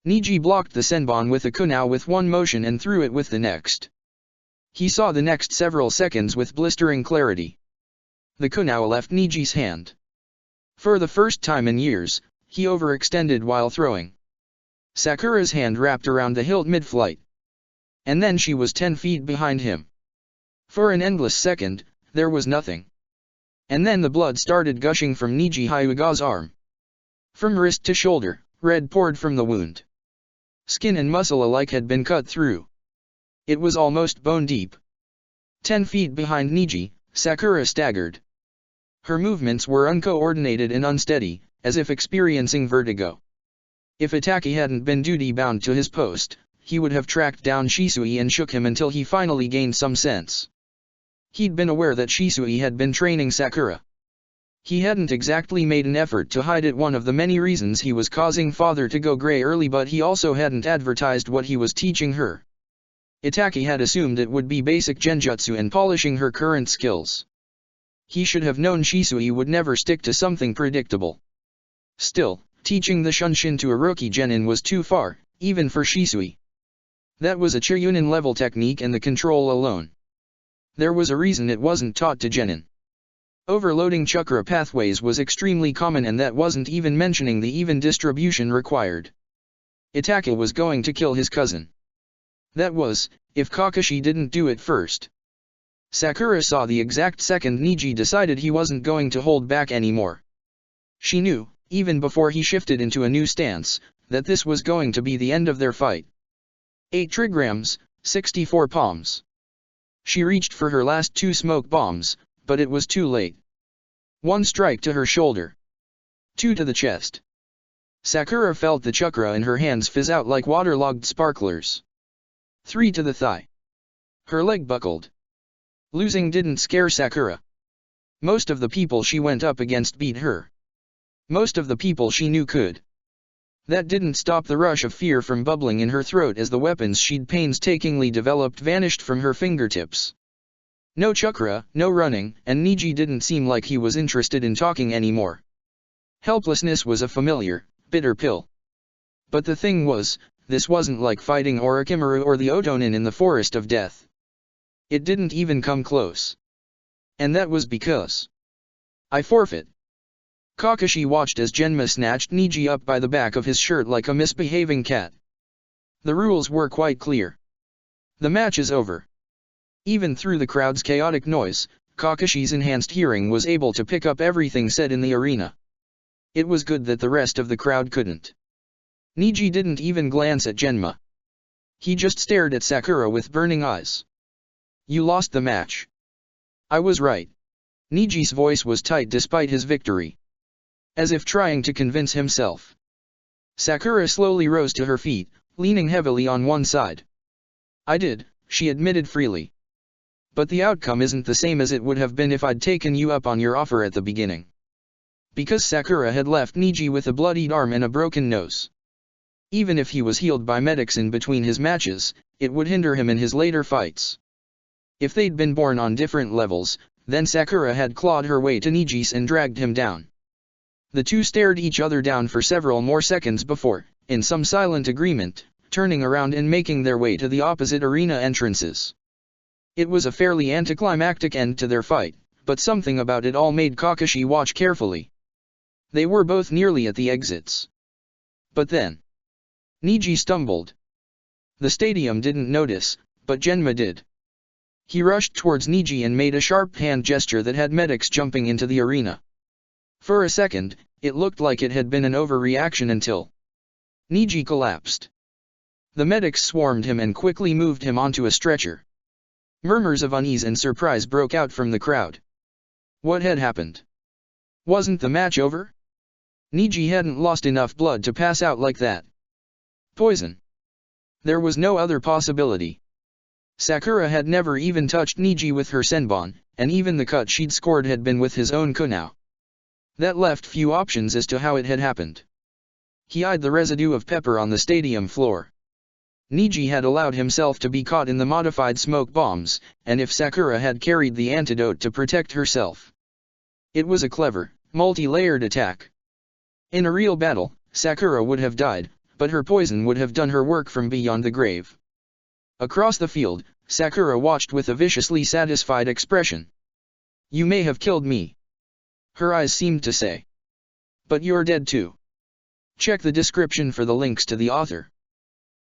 Niji blocked the senbon with a kunao with one motion and threw it with the next. He saw the next several seconds with blistering clarity. The kunao left Niji's hand. For the first time in years, he overextended while throwing. Sakura's hand wrapped around the hilt mid-flight. And then she was 10 feet behind him. For an endless second, there was nothing. And then the blood started gushing from Niji Hyuga's arm. From wrist to shoulder, red poured from the wound. Skin and muscle alike had been cut through. It was almost bone deep. 10 feet behind Niji, Sakura staggered. Her movements were uncoordinated and unsteady, as if experiencing vertigo. If Itaki hadn't been duty-bound to his post, he would have tracked down Shisui and shook him until he finally gained some sense. He'd been aware that Shisui had been training Sakura. He hadn't exactly made an effort to hide it, one of the many reasons he was causing father to go gray early, but he also hadn't advertised what he was teaching her. Itaki had assumed it would be basic genjutsu and polishing her current skills. He should have known Shisui would never stick to something predictable. Still, teaching the Shunshin to a rookie genin was too far, even for Shisui. That was a Chiryunin level technique, and the control alone. There was a reason it wasn't taught to genin. Overloading chakra pathways was extremely common, and that wasn't even mentioning the even distribution required. Itaki was going to kill his cousin. That was, if Kakashi didn't do it first. Sakura saw the exact second Niji decided he wasn't going to hold back anymore. She knew, even before he shifted into a new stance, that this was going to be the end of their fight. 8 trigrams, 64 palms. She reached for her last 2 smoke bombs, but it was too late. 1 strike to her shoulder. 2 to the chest. Sakura felt the chakra in her hands fizz out like waterlogged sparklers. 3 to the thigh. Her leg buckled. Losing didn't scare Sakura. Most of the people she went up against beat her. Most of the people she knew could. That didn't stop the rush of fear from bubbling in her throat as the weapons she'd painstakingly developed vanished from her fingertips. No chakra, no running, and Niji didn't seem like he was interested in talking anymore. Helplessness was a familiar, bitter pill. But the thing was, this wasn't like fighting Orochimaru or the Otonin in the Forest of Death. It didn't even come close. And that was because I forfeit. Kakashi watched as Genma snatched Niji up by the back of his shirt like a misbehaving cat. The rules were quite clear. The match is over. Even through the crowd's chaotic noise, Kakashi's enhanced hearing was able to pick up everything said in the arena. It was good that the rest of the crowd couldn't. Niji didn't even glance at Genma. He just stared at Sakura with burning eyes. You lost the match. I was right. Niji's voice was tight despite his victory. As if trying to convince himself. Sakura slowly rose to her feet, leaning heavily on one side. I did, she admitted freely. But the outcome isn't the same as it would have been if I'd taken you up on your offer at the beginning. Because Sakura had left Niji with a bloodied arm and a broken nose. Even if he was healed by medics in between his matches, it would hinder him in his later fights. If they'd been born on different levels, then Sakura had clawed her way to Niji's and dragged him down. The two stared each other down for several more seconds before, in some silent agreement, turning around and making their way to the opposite arena entrances. It was a fairly anticlimactic end to their fight, but something about it all made Kakashi watch carefully. They were both nearly at the exits. But then Niji stumbled. The stadium didn't notice, but Genma did. He rushed towards Niji and made a sharp hand gesture that had medics jumping into the arena. For a second, it looked like it had been an overreaction until Niji collapsed. The medics swarmed him and quickly moved him onto a stretcher. Murmurs of unease and surprise broke out from the crowd. What had happened? Wasn't the match over? Niji hadn't lost enough blood to pass out like that. Poison. There was no other possibility. Sakura had never even touched Niji with her senbon, and even the cut she'd scored had been with his own kunao. That left few options as to how it had happened. He eyed the residue of pepper on the stadium floor. Niji had allowed himself to be caught in the modified smoke bombs, and if Sakura had carried the antidote to protect herself. It was a clever, multi-layered attack. In a real battle, Sakura would have died, but her poison would have done her work from beyond the grave. Across the field, Sakura watched with a viciously satisfied expression. You may have killed me. Her eyes seemed to say. But you're dead too. Check the description for the links to the author.